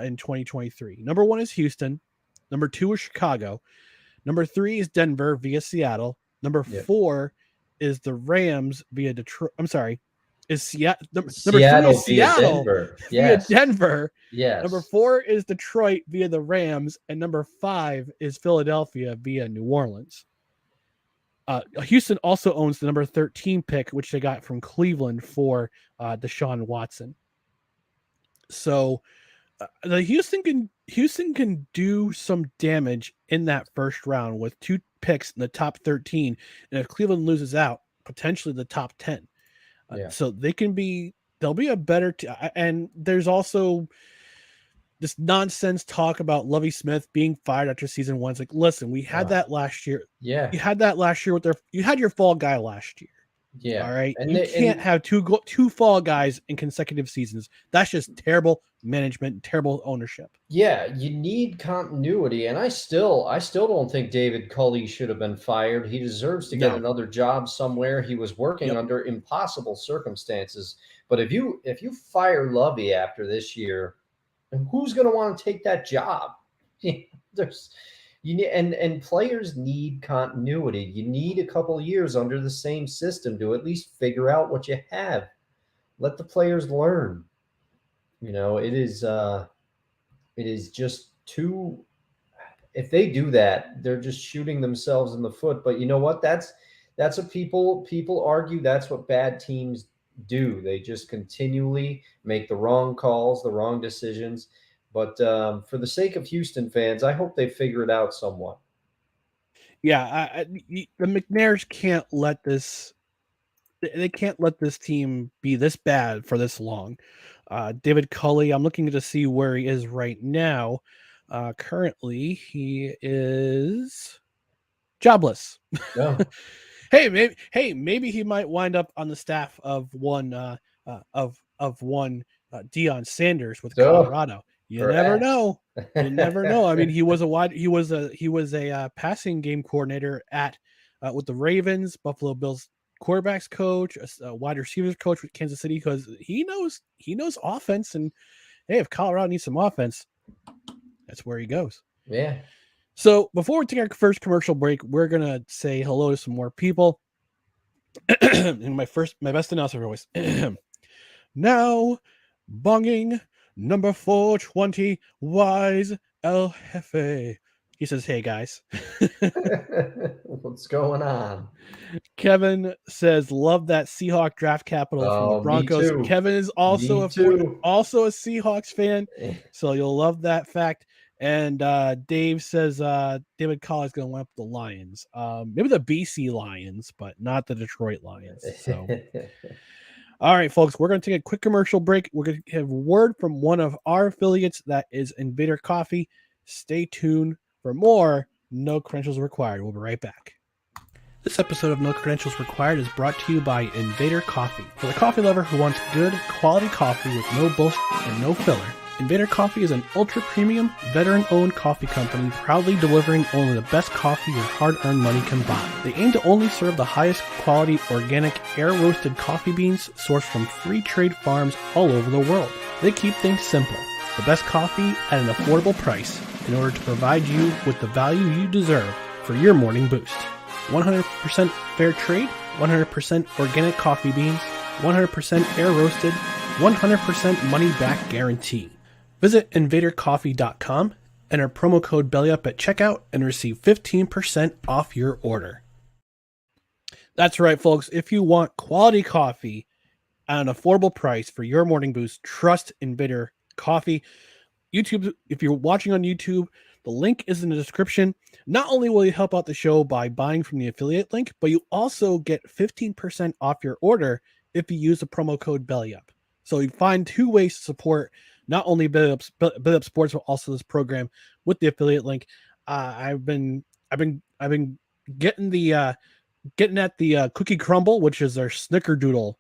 [SPEAKER 1] in 2023. Number 1 is Houston. Number 2 is Chicago. Number 3 is Denver via Seattle. Number
[SPEAKER 2] Yeah.
[SPEAKER 1] 4 is the Rams via Detroit. I'm sorry, is Seattle. Number 3
[SPEAKER 2] Seattle
[SPEAKER 1] is
[SPEAKER 2] via
[SPEAKER 1] Seattle
[SPEAKER 2] Denver.
[SPEAKER 1] via
[SPEAKER 2] Yes.
[SPEAKER 1] Denver.
[SPEAKER 2] Yes.
[SPEAKER 1] Number 4 is Detroit via the Rams, and number 5 is Philadelphia via New Orleans. Houston also owns the number 13 pick, which they got from Cleveland for Deshaun Watson. So the Houston can do some damage in that first round with 2 picks in the top 13, and if Cleveland loses out, potentially the top 10.
[SPEAKER 2] Yeah.
[SPEAKER 1] So they'll be a better and there's also this nonsense talk about Lovie Smith being fired after season 1. It's like, listen, we had that last year.
[SPEAKER 2] Yeah.
[SPEAKER 1] You had that last year you had your fall guy last year.
[SPEAKER 2] Yeah.
[SPEAKER 1] All right.
[SPEAKER 2] And
[SPEAKER 1] you can't have two fall guys in consecutive seasons. That's just terrible management, terrible ownership.
[SPEAKER 2] Yeah, you need continuity, and I still don't think David Culley should have been fired. He deserves to get
[SPEAKER 1] No.
[SPEAKER 2] another job somewhere. He was working
[SPEAKER 1] Yep.
[SPEAKER 2] under impossible circumstances. But if you fire Lovey after this year, who's going to want to take that job? And players need continuity. You need a couple of years under the same system to at least figure out what you have. Let the players learn. It is just too. If they do that, they're just shooting themselves in the foot. But you know what? That's what people argue. That's what bad teams do. They just continually make the wrong calls, the wrong decisions. But for the sake of Houston fans, I hope they figure it out somewhat.
[SPEAKER 1] Yeah, the McNairs can't let this. They can't let this team be this bad for this long. David Culley, I'm looking to see where he is right now. Currently, he is jobless.
[SPEAKER 2] No.
[SPEAKER 1] Maybe he might wind up on the staff of one Deion Sanders with Colorado. You never know. You never know. I mean, he was a passing game coordinator at with the Ravens, Buffalo Bills quarterbacks coach, a wide receivers coach with Kansas City, because he knows offense. And hey, if Colorado needs some offense, that's where he goes.
[SPEAKER 2] Yeah.
[SPEAKER 1] So before we take our first commercial break, we're gonna say hello to some more people. And my best announcer voice. Now, bonging number 420, Wise El Jefe. He says, "Hey guys."
[SPEAKER 2] What's going on?
[SPEAKER 1] Kevin says, "Love that Seahawk draft capital from the Broncos."
[SPEAKER 2] Me too.
[SPEAKER 1] Kevin is also a Seahawks fan, so you'll love that fact. And Dave says David Culley is going to win up the Lions, maybe the BC Lions, but not the Detroit Lions. So, All right, folks, we're going to take a quick commercial break. We're going to have word from one of our affiliates, that is Invader Coffee. Stay tuned for more No Credentials Required. We'll be right back. This episode of No Credentials Required is brought to you by Invader Coffee. For the coffee lover who wants good, quality coffee with no bullshit and no filler, Invader Coffee is an ultra-premium, veteran-owned coffee company proudly delivering only the best coffee your hard-earned money can buy. They aim to only serve the highest quality, organic, air-roasted coffee beans sourced from free trade farms all over the world. They keep things simple. The best coffee at an affordable price in order to provide you with the value you deserve for your morning boost. 100% fair trade, 100% organic coffee beans, 100% air-roasted, 100% money-back guarantee. Visit invadercoffee.com, enter promo code BELLYUP at checkout, and receive 15% off your order. That's right, folks. If you want quality coffee at an affordable price for your morning boost, trust Invader Coffee. YouTube, if you're watching on YouTube, the link is in the description. Not only will you help out the show by buying from the affiliate link, but you also get 15% off your order if you use the promo code BELLYUP. So you find two ways to support not only Belly Up Sports, but also this program with the affiliate link. I've been getting at the Cookie Crumble, which is our Snickerdoodle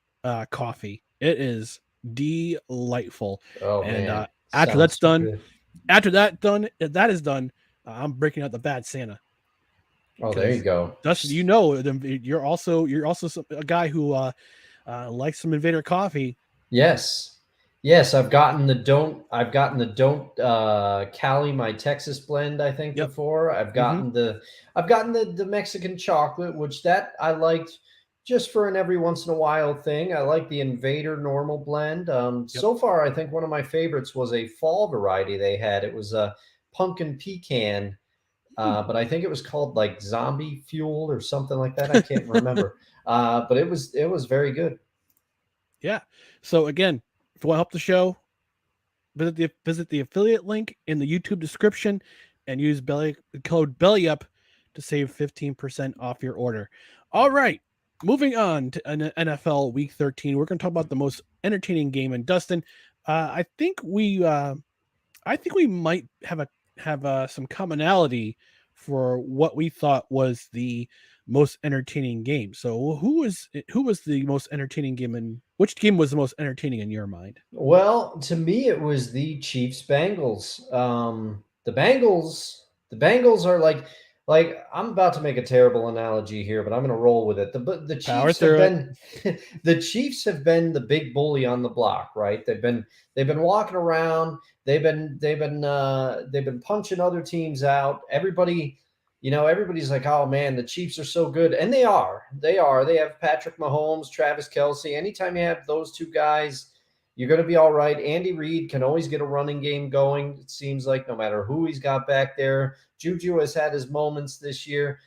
[SPEAKER 1] coffee. It is delightful.
[SPEAKER 2] Oh
[SPEAKER 1] And
[SPEAKER 2] man.
[SPEAKER 1] after
[SPEAKER 2] Sounds
[SPEAKER 1] that's done,
[SPEAKER 2] good.
[SPEAKER 1] that is done, I'm breaking out the Bad Santa.
[SPEAKER 2] Oh, there you go.
[SPEAKER 1] Dustin, you're also a guy who likes some Invader Coffee.
[SPEAKER 2] Yes, I've gotten the don't Cali, my Texas blend, I think.
[SPEAKER 1] Yep.
[SPEAKER 2] Before. I've gotten the Mexican chocolate, which that I liked just for an every once in a while thing. I like the Invader normal blend. So far I think one of my favorites was a fall variety they had. It was a pumpkin pecan, but I think it was called like Zombie Fuel or something like that. I can't remember. But it was very good.
[SPEAKER 1] Yeah. So again, if you want to help the show, visit the affiliate link in the YouTube description and use code BELLYUP to save 15% off your order. All right. Moving on to NFL Week 13, we're going to talk about the most entertaining game. And Dustin, I think we might have some commonality for what we thought was the most entertaining game. So who was the most entertaining game, and which game was the most entertaining in your mind?
[SPEAKER 2] Well, to me, it was the Chiefs Bengals. The Bengals are like I'm about to make a terrible analogy here, but I'm going to roll with it. The Chiefs have been the Chiefs have been the big bully on the block, right? They've been walking around. They've been punching other teams out. Everybody's like, oh man, the Chiefs are so good. And they are. They have Patrick Mahomes, Travis Kelce. Anytime you have those two guys, you're going to be all right. Andy Reid can always get a running game going. It seems like no matter who he's got back there. Juju has had his moments this year.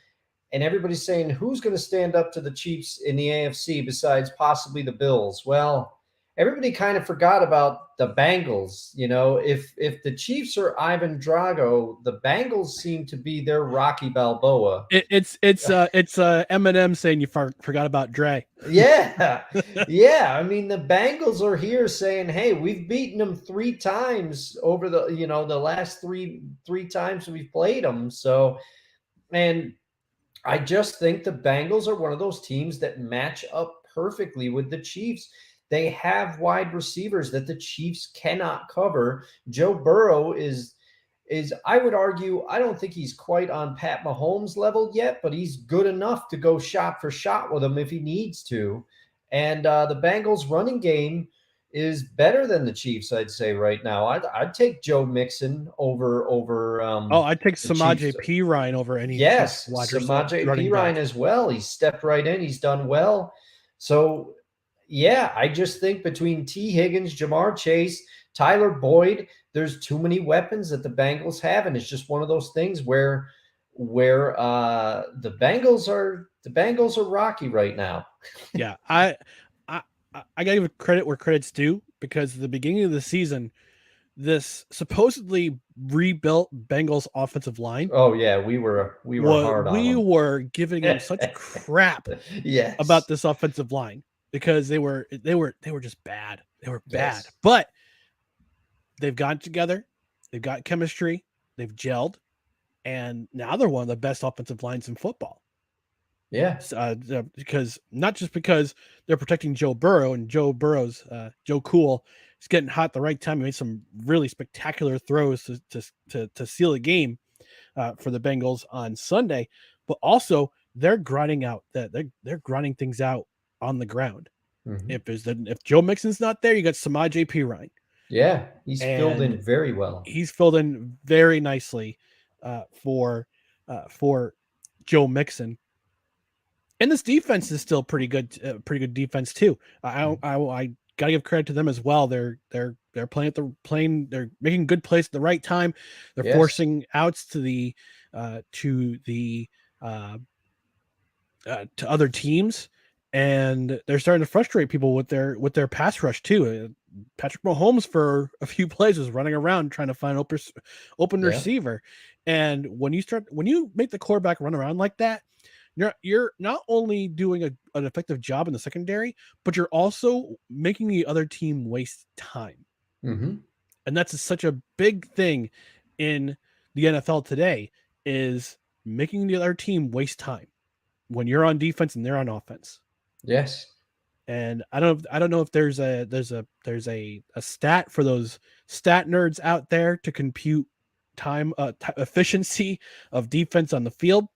[SPEAKER 2] And everybody's saying, who's going to stand up to the Chiefs in the AFC besides possibly the Bills? Well, everybody kind of forgot about the Bengals. If the Chiefs are Ivan Drago, the Bengals seem to be their Rocky Balboa.
[SPEAKER 1] It's Eminem saying you forgot about Dre.
[SPEAKER 2] Yeah. I mean, the Bengals are here saying, hey, we've beaten them 3 times over the last three times we've played them. So, and I just think the Bengals are one of those teams that match up perfectly with the Chiefs. They have wide receivers that the Chiefs cannot cover. Joe Burrow is I would argue, I don't think he's quite on Pat Mahomes level yet, but he's good enough to go shot for shot with him if he needs to. And the Bengals running game is better than the Chiefs, I'd say right now. I'd take Joe Mixon over.
[SPEAKER 1] I'd take Samaje Perine over any.
[SPEAKER 2] Yes, Samaje Perine as well. He's stepped right in. He's done well. So. Yeah, I just think between T. Higgins, Jamar Chase, Tyler Boyd, there's too many weapons that the Bengals have, and it's just one of those things where the Bengals are rocky right now.
[SPEAKER 1] Yeah, I gotta give credit where credit's due, because at the beginning of the season, this supposedly rebuilt Bengals offensive line.
[SPEAKER 2] Oh yeah, we were hard on them.
[SPEAKER 1] We were giving them such crap
[SPEAKER 2] yes.
[SPEAKER 1] about this offensive line. because they were just bad. They were bad,
[SPEAKER 2] Yes.
[SPEAKER 1] but they've gotten together, they've got chemistry, they've gelled, and now they're one of the best offensive lines in football.
[SPEAKER 2] Yeah.
[SPEAKER 1] Because not just because they're protecting Joe Burrow and Joe Cool is getting hot at the right time. He made some really spectacular throws to seal the game for the Bengals on Sunday, but also they're grinding out that they're grinding things out on the ground.
[SPEAKER 2] Hmm.
[SPEAKER 1] If Joe Mixon's not there, you got Samaj P. Ryan,
[SPEAKER 2] Yeah. He's filled
[SPEAKER 1] and
[SPEAKER 2] in very well.
[SPEAKER 1] he's filled in very nicely for Joe Mixon. And this defense is still pretty good defense too. I gotta give credit to them as well. They're playing. They're making good plays at the right time. They're
[SPEAKER 2] Yes.
[SPEAKER 1] forcing outs to uh, to other teams, and they're starting to frustrate people with their pass rush too. Patrick Mahomes for a few plays was running around trying to find open
[SPEAKER 2] Yeah.
[SPEAKER 1] receiver, and when you make the quarterback run around like that, you're not only doing an effective job in the secondary, but you're also making the other team waste time.
[SPEAKER 2] Hmm.
[SPEAKER 1] And that's such a big thing in the NFL today is making the other team waste time when you're on defense and they're on offense.
[SPEAKER 2] Yes.
[SPEAKER 1] And I don't know if there's a stat for those stat nerds out there to compute time efficiency of defense on the field,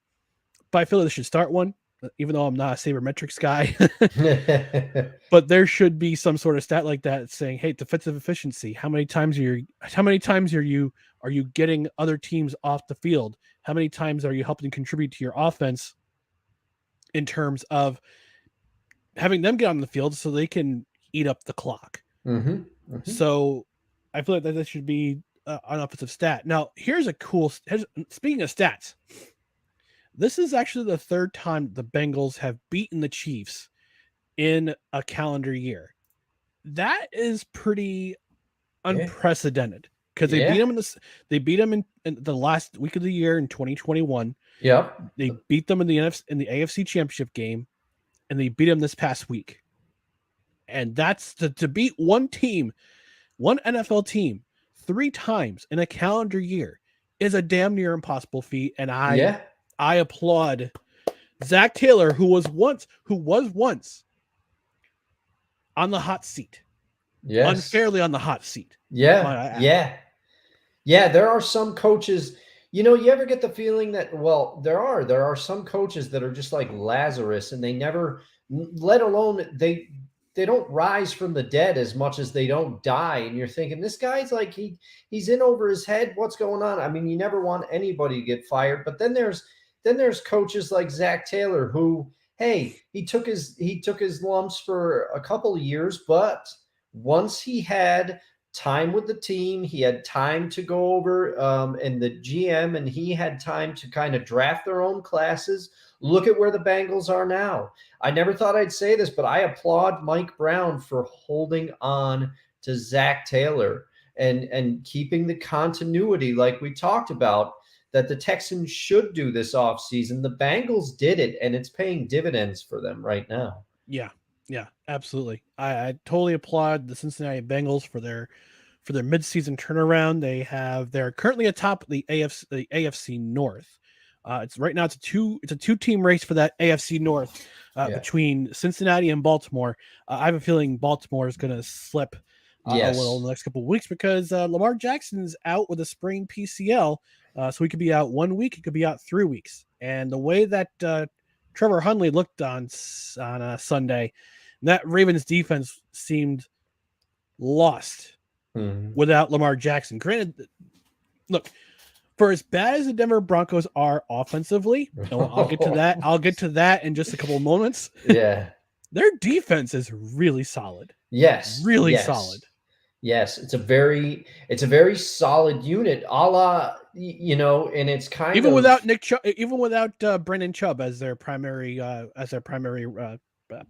[SPEAKER 1] but I feel like they should start one, even though I'm not a sabermetrics guy. But there should be some sort of stat like that saying, "Hey, defensive efficiency. How many times are you getting other teams off the field? How many times are you helping contribute to your offense in terms of having them get on the field so they can eat up the clock?"
[SPEAKER 2] Hmm. Hmm.
[SPEAKER 1] So I feel like that should be an offensive stat. Now, speaking of stats, this is actually the third time the Bengals have beaten the Chiefs in a calendar year. That is pretty
[SPEAKER 2] Yeah.
[SPEAKER 1] unprecedented because
[SPEAKER 2] Yeah.
[SPEAKER 1] they beat them in the last week of the year in 2021.
[SPEAKER 2] Yep.
[SPEAKER 1] They beat them in the AFC Championship game, and they beat them this past week. And that's to beat one team, one NFL team, three times in a calendar year is a damn near impossible feat. And
[SPEAKER 2] Yeah.
[SPEAKER 1] I applaud Zach Taylor, who was once on the hot seat,
[SPEAKER 2] Yes.
[SPEAKER 1] unfairly on the hot seat.
[SPEAKER 2] Yeah.
[SPEAKER 1] Might I add.
[SPEAKER 2] Yeah. Yeah. There are some coaches, you ever get the feeling that, well, there are some coaches that are just like Lazarus and they never, let alone they don't rise from the dead as much as they don't die. And you're thinking, this guy's like, he's in over his head. What's going on? I mean, you never want anybody to get fired, but then there's coaches like Zach Taylor who, hey, he took his lumps for a couple of years, but once he had time with the team, he had time to go over, and the GM, and he had time to kind of draft their own classes. Look at where the Bengals are now. I never thought I'd say this, but I applaud Mike Brown for holding on to Zach Taylor and keeping the continuity like we talked about that the Texans should do this offseason. The Bengals did it, and it's paying dividends for them right now.
[SPEAKER 1] Yeah, yeah, absolutely. I totally applaud the Cincinnati Bengals for their midseason turnaround. They're currently atop the AFC North. It's right now it's a two team race for that AFC North
[SPEAKER 2] Yeah.
[SPEAKER 1] between Cincinnati and Baltimore. I have a feeling Baltimore is going to slip a little in
[SPEAKER 2] Yes.
[SPEAKER 1] the next couple of weeks because Lamar Jackson's out with a sprained PCL. So he could be out 1 week, he could be out 3 weeks. And the way that Trevor Hundley looked on Sunday, that Ravens defense seemed lost
[SPEAKER 2] Mhm.
[SPEAKER 1] without Lamar Jackson. Granted, look, for as bad as the Denver Broncos are offensively, and I'll get to that. I'll get to that in just a couple of moments.
[SPEAKER 2] Yeah.
[SPEAKER 1] Their defense is really solid,
[SPEAKER 2] Yes.
[SPEAKER 1] really
[SPEAKER 2] Yes.
[SPEAKER 1] solid.
[SPEAKER 2] Yes. It's a very solid unit, a la, and it's kind
[SPEAKER 1] Even
[SPEAKER 2] of,
[SPEAKER 1] without even without Brendan Chubb as their primary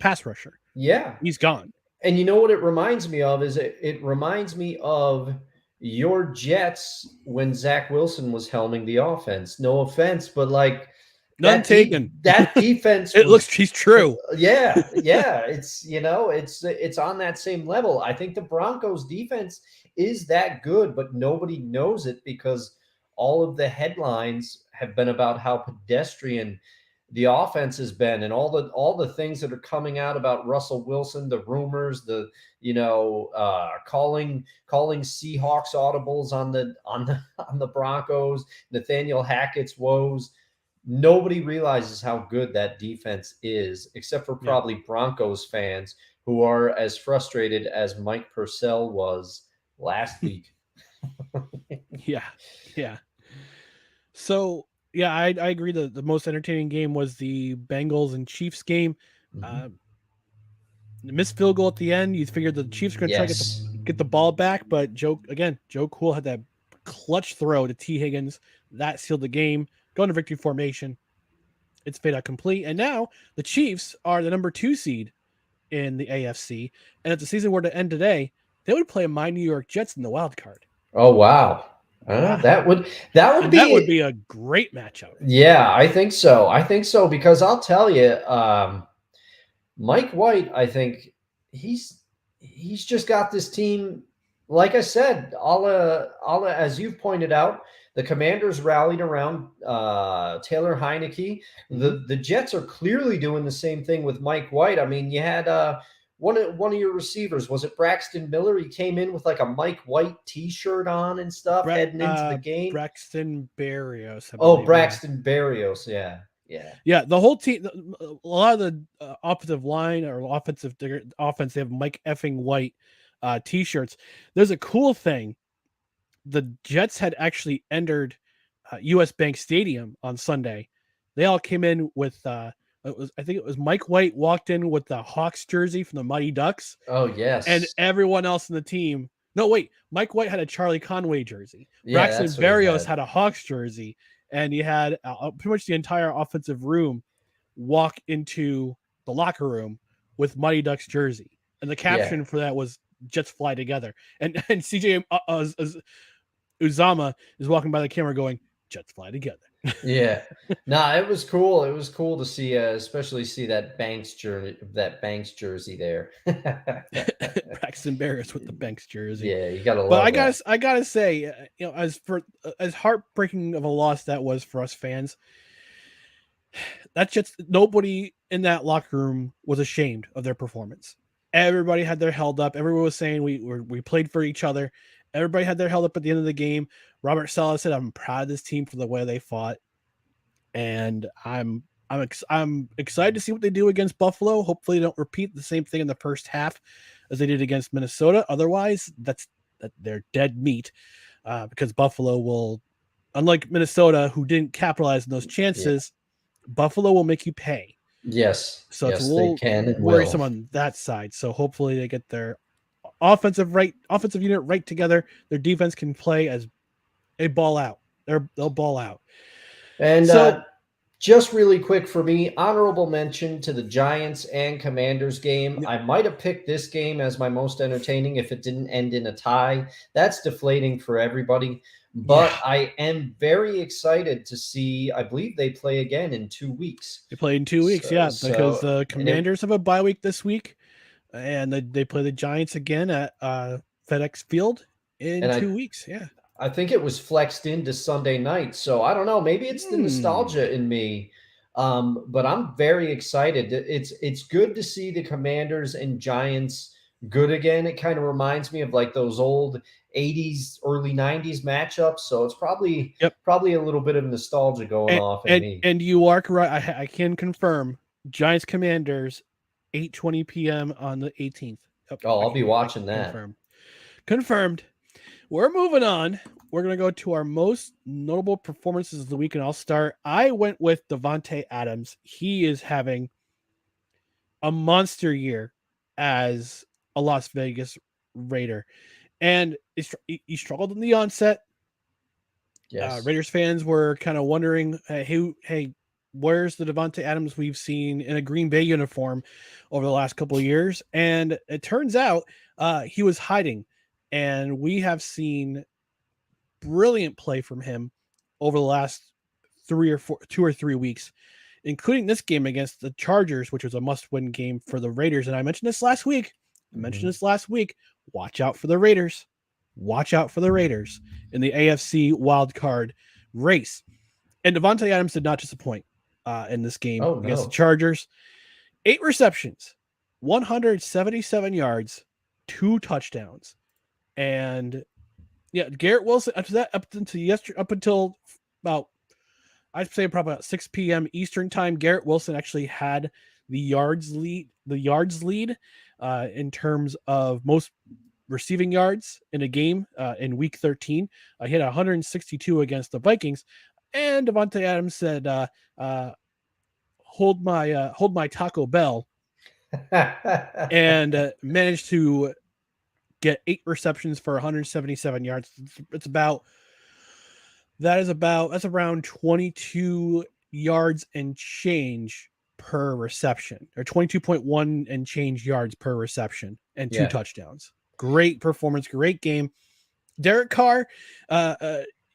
[SPEAKER 1] pass rusher,
[SPEAKER 2] yeah.
[SPEAKER 1] he's gone.
[SPEAKER 2] And you know what it reminds me of is it reminds me of your Jets when Zach Wilson was helming the offense. No offense, but like
[SPEAKER 1] None taken.
[SPEAKER 2] That defense
[SPEAKER 1] It looks
[SPEAKER 2] was,
[SPEAKER 1] he's true.
[SPEAKER 2] yeah, it's on that same level. I think the Broncos defense is that good, but nobody knows it because all of the headlines have been about how pedestrian the offense has been, and all the things that are coming out about Russell Wilson, the rumors, the calling Seahawks audibles on the Broncos, Nathaniel Hackett's woes. Nobody realizes how good that defense is, except for
[SPEAKER 1] Yeah.
[SPEAKER 2] probably Broncos fans who are as frustrated as Mike Purcell was last week.
[SPEAKER 1] Yeah. Yeah. So yeah, I agree. The most entertaining game was the Bengals and Chiefs game.
[SPEAKER 2] Mhm.
[SPEAKER 1] Uh, missed field goal at the end. You figured the Chiefs were going to try to
[SPEAKER 2] Yes.
[SPEAKER 1] get the ball back, but Joe Cool had that clutch throw to T Higgins that sealed the game. Going to victory formation. It's fait accompli, and now the Chiefs are the number 2 seed in the AFC. And if the season were to end today, they would play my New York Jets in the wild card.
[SPEAKER 2] Oh wow.
[SPEAKER 1] Yeah,
[SPEAKER 2] That would
[SPEAKER 1] and that would
[SPEAKER 2] be,
[SPEAKER 1] be a great matchup.
[SPEAKER 2] yeah, I think so. I think so because I'll tell you, Mike White, I think he's just got this team. Like I said, as you've pointed out, the Commanders rallied around Taylor Heineke.
[SPEAKER 1] Mm-hmm.
[SPEAKER 2] The Jets are clearly doing the same thing with Mike White. I mean, you had one of your receivers, was it Braxton Miller? He came in with like a Mike White T-shirt on and stuff heading into the game.
[SPEAKER 1] Braxton Berrios, I
[SPEAKER 2] Oh,
[SPEAKER 1] believe.
[SPEAKER 2] Braxton Berrios, yeah.
[SPEAKER 1] Yeah, the whole team, a lot of the offensive line or offense, they have Mike effing White T-shirts. There's a cool thing. The Jets had actually entered U.S. Bank Stadium on Sunday. They all came in with I think it was Mike White walked in with the Hawks jersey from the Mighty Ducks.
[SPEAKER 2] Oh yes.
[SPEAKER 1] And everyone else in the team. No, wait. Mike White had a Charlie Conway jersey.
[SPEAKER 2] Yeah,
[SPEAKER 1] Braxton
[SPEAKER 2] that's what he
[SPEAKER 1] Berrios
[SPEAKER 2] had.
[SPEAKER 1] had a Hawks jersey, and you had pretty much the entire offensive room walk into the locker room with Mighty Ducks jersey, and the caption for that was "Jets fly together." And CJ Uzama is walking by the camera going, "Jets fly together."
[SPEAKER 2] Yeah. No, it was cool. It was cool to see, especially see that Banks jersey there.
[SPEAKER 1] Braxton Berrios with the Banks jersey.
[SPEAKER 2] Yeah, you gotta
[SPEAKER 1] But
[SPEAKER 2] love that.
[SPEAKER 1] I gotta say, as heartbreaking of a loss that was for us fans, that's just nobody in that locker room was ashamed of their performance. Everybody had their held up. Everyone was saying we played for each other. Everybody had their held up at the end of the game. Robert Saleh said, "I'm proud of this team for the way they fought," and I'm excited to see what they do against Buffalo. Hopefully, they don't repeat the same thing in the first half as they did against Minnesota. Otherwise, they're dead meat because Buffalo will, unlike Minnesota, who didn't capitalize on those chances, Buffalo will make you pay.
[SPEAKER 2] Yes.
[SPEAKER 1] So it's a
[SPEAKER 2] They
[SPEAKER 1] little
[SPEAKER 2] can and
[SPEAKER 1] worrisome
[SPEAKER 2] will.
[SPEAKER 1] on that side. So hopefully they get their offensive unit right together. Their defense can play as a ball out. They'll ball out.
[SPEAKER 2] And
[SPEAKER 1] So
[SPEAKER 2] just really quick for me, honorable mention to the Giants and Commanders game. I might have picked this game as my most entertaining if it didn't end in a tie. That's deflating for everybody. But I am very excited to see, I believe they play again in 2 weeks.
[SPEAKER 1] They play in 2 weeks, because the Commanders have a bye week this week, and they play the Giants again at FedEx Field in 2 weeks. Yeah.
[SPEAKER 2] I think it was flexed into Sunday night. So I don't know. Maybe it's the nostalgia in me. But I'm very excited. It's good to see the Commanders and Giants good again. It kind of reminds me of like those old 80s, early 90s matchups. So it's probably a little bit of nostalgia going off in me.
[SPEAKER 1] And you are correct. I can confirm Giants Commanders 8:20 p.m. on the 18th.
[SPEAKER 2] Yep, I'll be watching that.
[SPEAKER 1] Confirmed. We're moving on. We're going to go to our most notable performances of the week, and I'll start. I went with Davante Adams. He is having a monster year as a Las Vegas Raider, and he struggled in the onset.
[SPEAKER 2] Yes.
[SPEAKER 1] Raiders fans were kind of wondering, hey, where's the Davante Adams we've seen in a Green Bay uniform over the last couple of years? And it turns out he was hiding, and we have seen brilliant play from him over the last 2 or 3 weeks, including this game against the Chargers, which was a must-win game for the Raiders. And I mentioned this last week. Watch out for the Raiders. Watch out for the Raiders in the AFC wildcard race. And Davante Adams did not disappoint in this game against the Chargers. 8 receptions, 177 yards, 2 touchdowns. And Garrett Wilson up until about, I'd say probably about 6 p.m. Eastern time, Garrett Wilson actually had the yards lead in terms of most receiving yards in a game in week 13. He had 162 against the Vikings, and Davante Adams said, hold my Taco Bell, and managed to get 8 receptions for 177 yards. That's around 22 yards and change per reception, or 22.1 and change yards per reception, and 2 touchdowns. Great performance, great game. Derek Carr,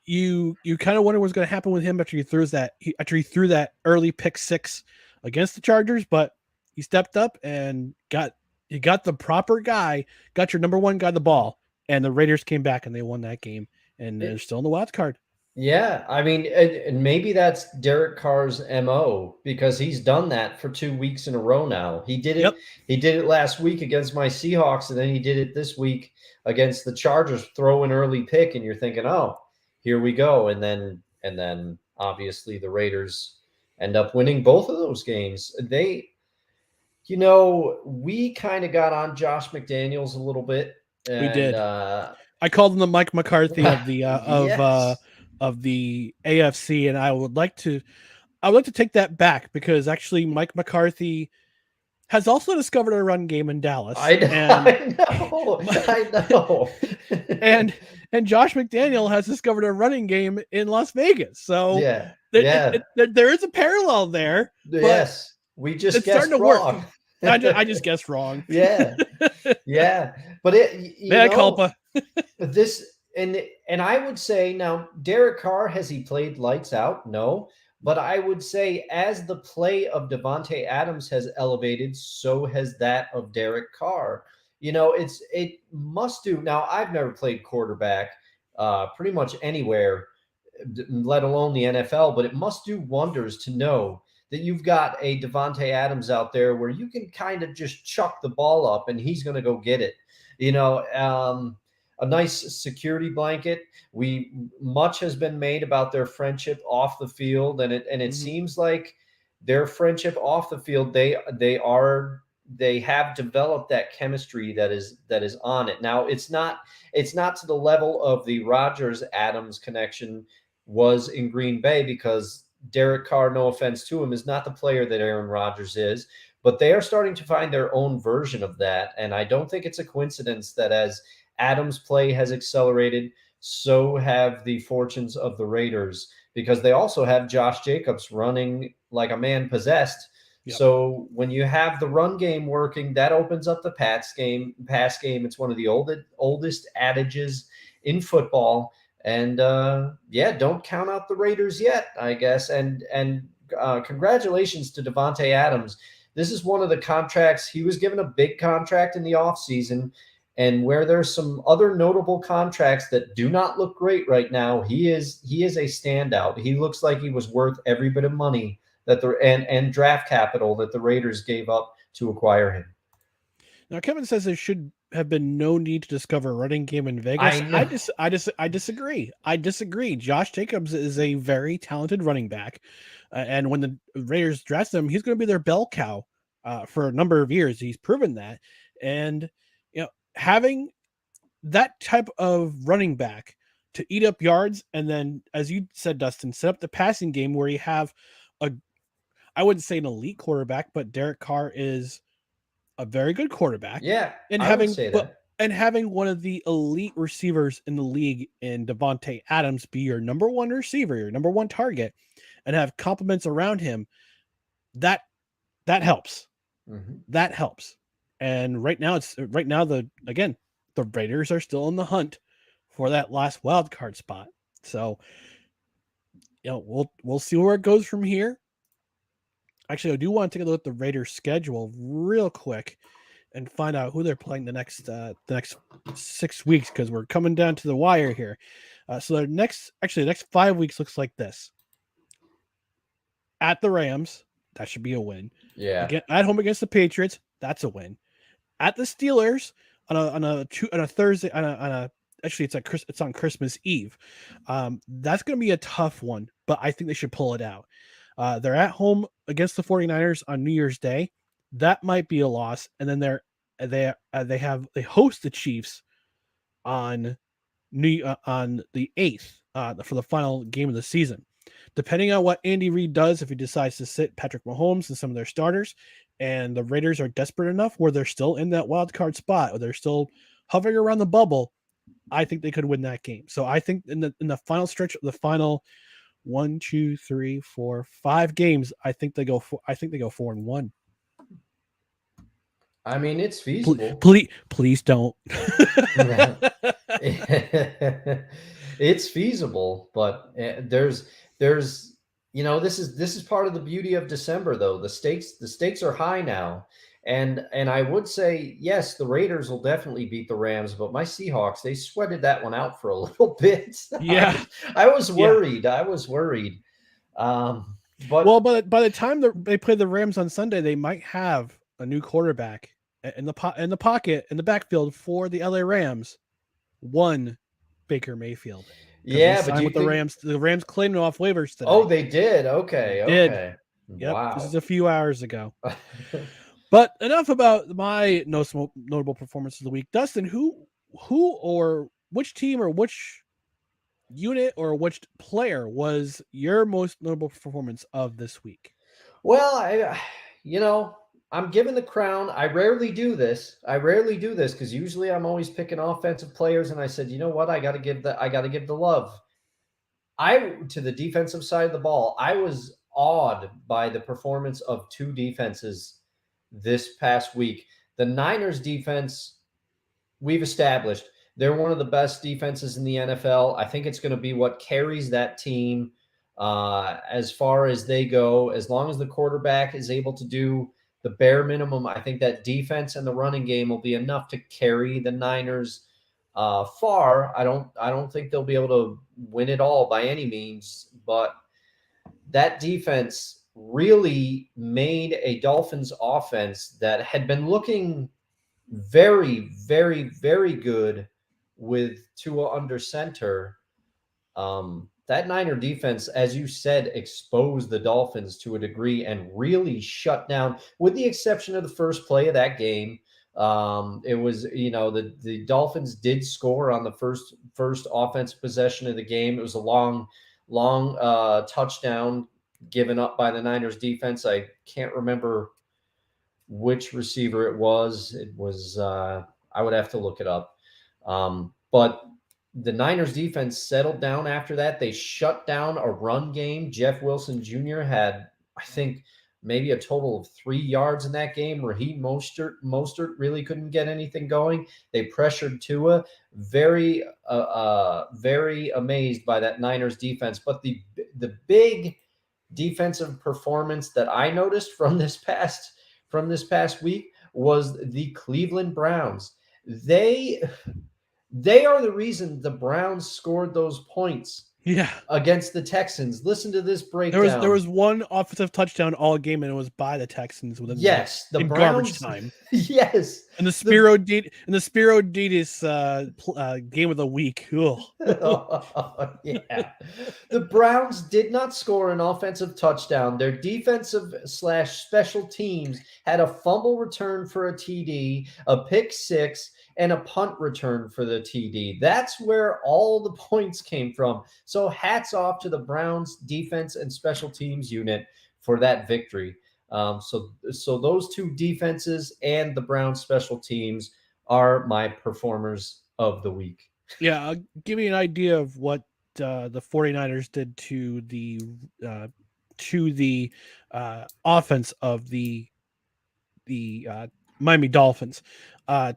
[SPEAKER 1] you kind of wonder what's going to happen with him after he threw that early pick 6 against the Chargers, but he stepped up and got the proper guy, got your number 1 guy the ball, and the Raiders came back and they won that game, and they're still in the wild card.
[SPEAKER 2] Yeah, I mean, and maybe that's Derek Carr's MO, because he's done that for 2 weeks in a row now. He did it.
[SPEAKER 1] Yep.
[SPEAKER 2] He did it last week against my Seahawks, and then he did it this week against the Chargers. Throw an early pick, and you're thinking, "Oh, here we go." And then obviously the Raiders end up winning both of those games. We kind of got on Josh McDaniels a little bit.
[SPEAKER 1] We did. I called him the Mike McCarthy of the
[SPEAKER 2] yes.
[SPEAKER 1] of the AFC, and I would like to take that back, because actually Mike McCarthy has also discovered a run game in Dallas.
[SPEAKER 2] I know.
[SPEAKER 1] and Josh McDaniel has discovered a running game in Las Vegas. So there is a parallel there.
[SPEAKER 2] Yes, we just
[SPEAKER 1] it's starting to
[SPEAKER 2] wrong.
[SPEAKER 1] work. I just guessed wrong.
[SPEAKER 2] Yeah, but
[SPEAKER 1] mea culpa.
[SPEAKER 2] And I would say, now, Derek Carr, has he played lights out? No. But I would say, as the play of Davante Adams has elevated, so has that of Derek Carr. It must do. Now, I've never played quarterback pretty much anywhere, let alone the NFL, but it must do wonders to know that you've got a Davante Adams out there where you can kind of just chuck the ball up and he's going to go get it. A nice security blanket. Much has been made about their friendship off the field, and it seems like their friendship off the field, they have developed that chemistry that is on it. Now, it's not to the level of the Rodgers Adams connection was in Green Bay, because Derek Carr, no offense to him, is not the player that Aaron Rodgers is, but they are starting to find their own version of that. And I don't think it's a coincidence that as Adams' play has accelerated, so have the fortunes of the Raiders, because they also have Josh Jacobs running like a man possessed. Yep. So when you have the run game working, that opens up the pass game. It's one of the oldest adages in football. And don't count out the Raiders yet, I guess. And congratulations to Davante Adams. This is one of the contracts. He was given a big contract in the offseason. And where there's some other notable contracts that do not look great right now, he is a standout. He looks like he was worth every bit of money and draft capital that the Raiders gave up to acquire him.
[SPEAKER 1] Now, Kevin says there should have been no need to discover a running game in Vegas. I disagree. I disagree. Josh Jacobs is a very talented running back, and when the Raiders draft him, he's going to be their bell cow for a number of years. He's proven that, and having that type of running back to eat up yards, and then, as you said, Dustin, set up the passing game where you have I wouldn't say an elite quarterback, but Derek Carr is a very good quarterback.
[SPEAKER 2] Yeah,
[SPEAKER 1] and having one of the elite receivers in the league in Davante Adams be your number 1 receiver, your number 1 target, and have compliments around him, that helps.
[SPEAKER 2] Mm-hmm.
[SPEAKER 1] That helps. And right now the Raiders are still in the hunt for that last wild card spot. So we'll see where it goes from here. Actually, I do want to take a look at the Raiders' schedule real quick and find out who they're playing the next 6 weeks, because we're coming down to the wire here. So the next 5 weeks looks like this: at the Rams, that should be a win.
[SPEAKER 2] Yeah.
[SPEAKER 1] Again, at home against the Patriots, that's a win. At the Steelers on a Thursday on a actually it's on Christmas Eve. That's going to be a tough one, but I think they should pull it out. They're at home against the 49ers on New Year's Day. That might be a loss, and then they host the Chiefs on on the 8th for the final game of the season. Depending on what Andy Reid does, if he decides to sit Patrick Mahomes and some of their starters, and the Raiders are desperate enough where they're still in that wild card spot, or they're still hovering around the bubble, I think they could win that game. So I think in the final stretch, the final 1, 2, 3, 4, 5 games, I think they go 4-1.
[SPEAKER 2] I mean, it's feasible.
[SPEAKER 1] Please don't.
[SPEAKER 2] It's feasible, but there's this is part of the beauty of December, though. The stakes are high now. And I would say, yes, the Raiders will definitely beat the Rams, but my Seahawks, they sweated that one out for a little bit.
[SPEAKER 1] Yeah.
[SPEAKER 2] I was worried. Yeah. I was worried.
[SPEAKER 1] But by the time they play the Rams on Sunday, they might have a new quarterback in the pocket in the backfield for the LA Rams. One Baker Mayfield.
[SPEAKER 2] Yeah, but
[SPEAKER 1] with the Rams claimed him off waivers today.
[SPEAKER 2] Oh, they did. Okay.
[SPEAKER 1] They
[SPEAKER 2] okay.
[SPEAKER 1] Did. Yep.
[SPEAKER 2] Wow.
[SPEAKER 1] This is a few hours ago. But enough about my notable performance of the week. Dustin, who or which team or which unit or which player was your most notable performance of this week?
[SPEAKER 2] Well, I'm given the crown. I rarely do this because usually I'm always picking offensive players, and I said, you know what, I got to give the love. To the defensive side of the ball. I was awed by the performance of two defenses this past week. The Niners defense, we've established they're one of the best defenses in the NFL. I think it's going to be what carries that team as far as they go. As long as the quarterback is able to do the bare minimum, I think that defense and the running game will be enough to carry the Niners far. I don't think they'll be able to win it all by any means, but that defense really made a Dolphins offense that had been looking very, very, very good with Tua under center. That Niner defense, as you said, exposed the Dolphins to a degree and really shut down, with the exception of the first play of that game. It was, the Dolphins did score on the first offensive possession of the game. It was a long touchdown given up by the Niners defense. I can't remember which receiver it was. It was, I would have to look it up. But the Niners defense settled down after that. They shut down a run game. Jeff Wilson Jr. had, I think, maybe a total of 3 yards in that game. Raheem Mostert really couldn't get anything going. They pressured Tua. Very amazed by that Niners defense. But the big defensive performance that I noticed from this past week was the Cleveland Browns. They are the reason the Browns scored those points.
[SPEAKER 1] Yeah,
[SPEAKER 2] against the Texans. Listen to this breakdown.
[SPEAKER 1] There was one offensive touchdown all game, and it was by the Texans within
[SPEAKER 2] the Browns,
[SPEAKER 1] garbage time.
[SPEAKER 2] Yes,
[SPEAKER 1] and the Spiro Ditas game of the week.
[SPEAKER 2] Yeah, the Browns did not score an offensive touchdown. Their defensive / special teams had a fumble return for a TD, a pick six, and a punt return for the TD. That's where all the points came from. So hats off to the Browns defense and special teams unit for that victory. So those two defenses and the Browns special teams are my performers of the week.
[SPEAKER 1] Yeah, I'll give you an idea of what the 49ers did to the offense of the Miami Dolphins.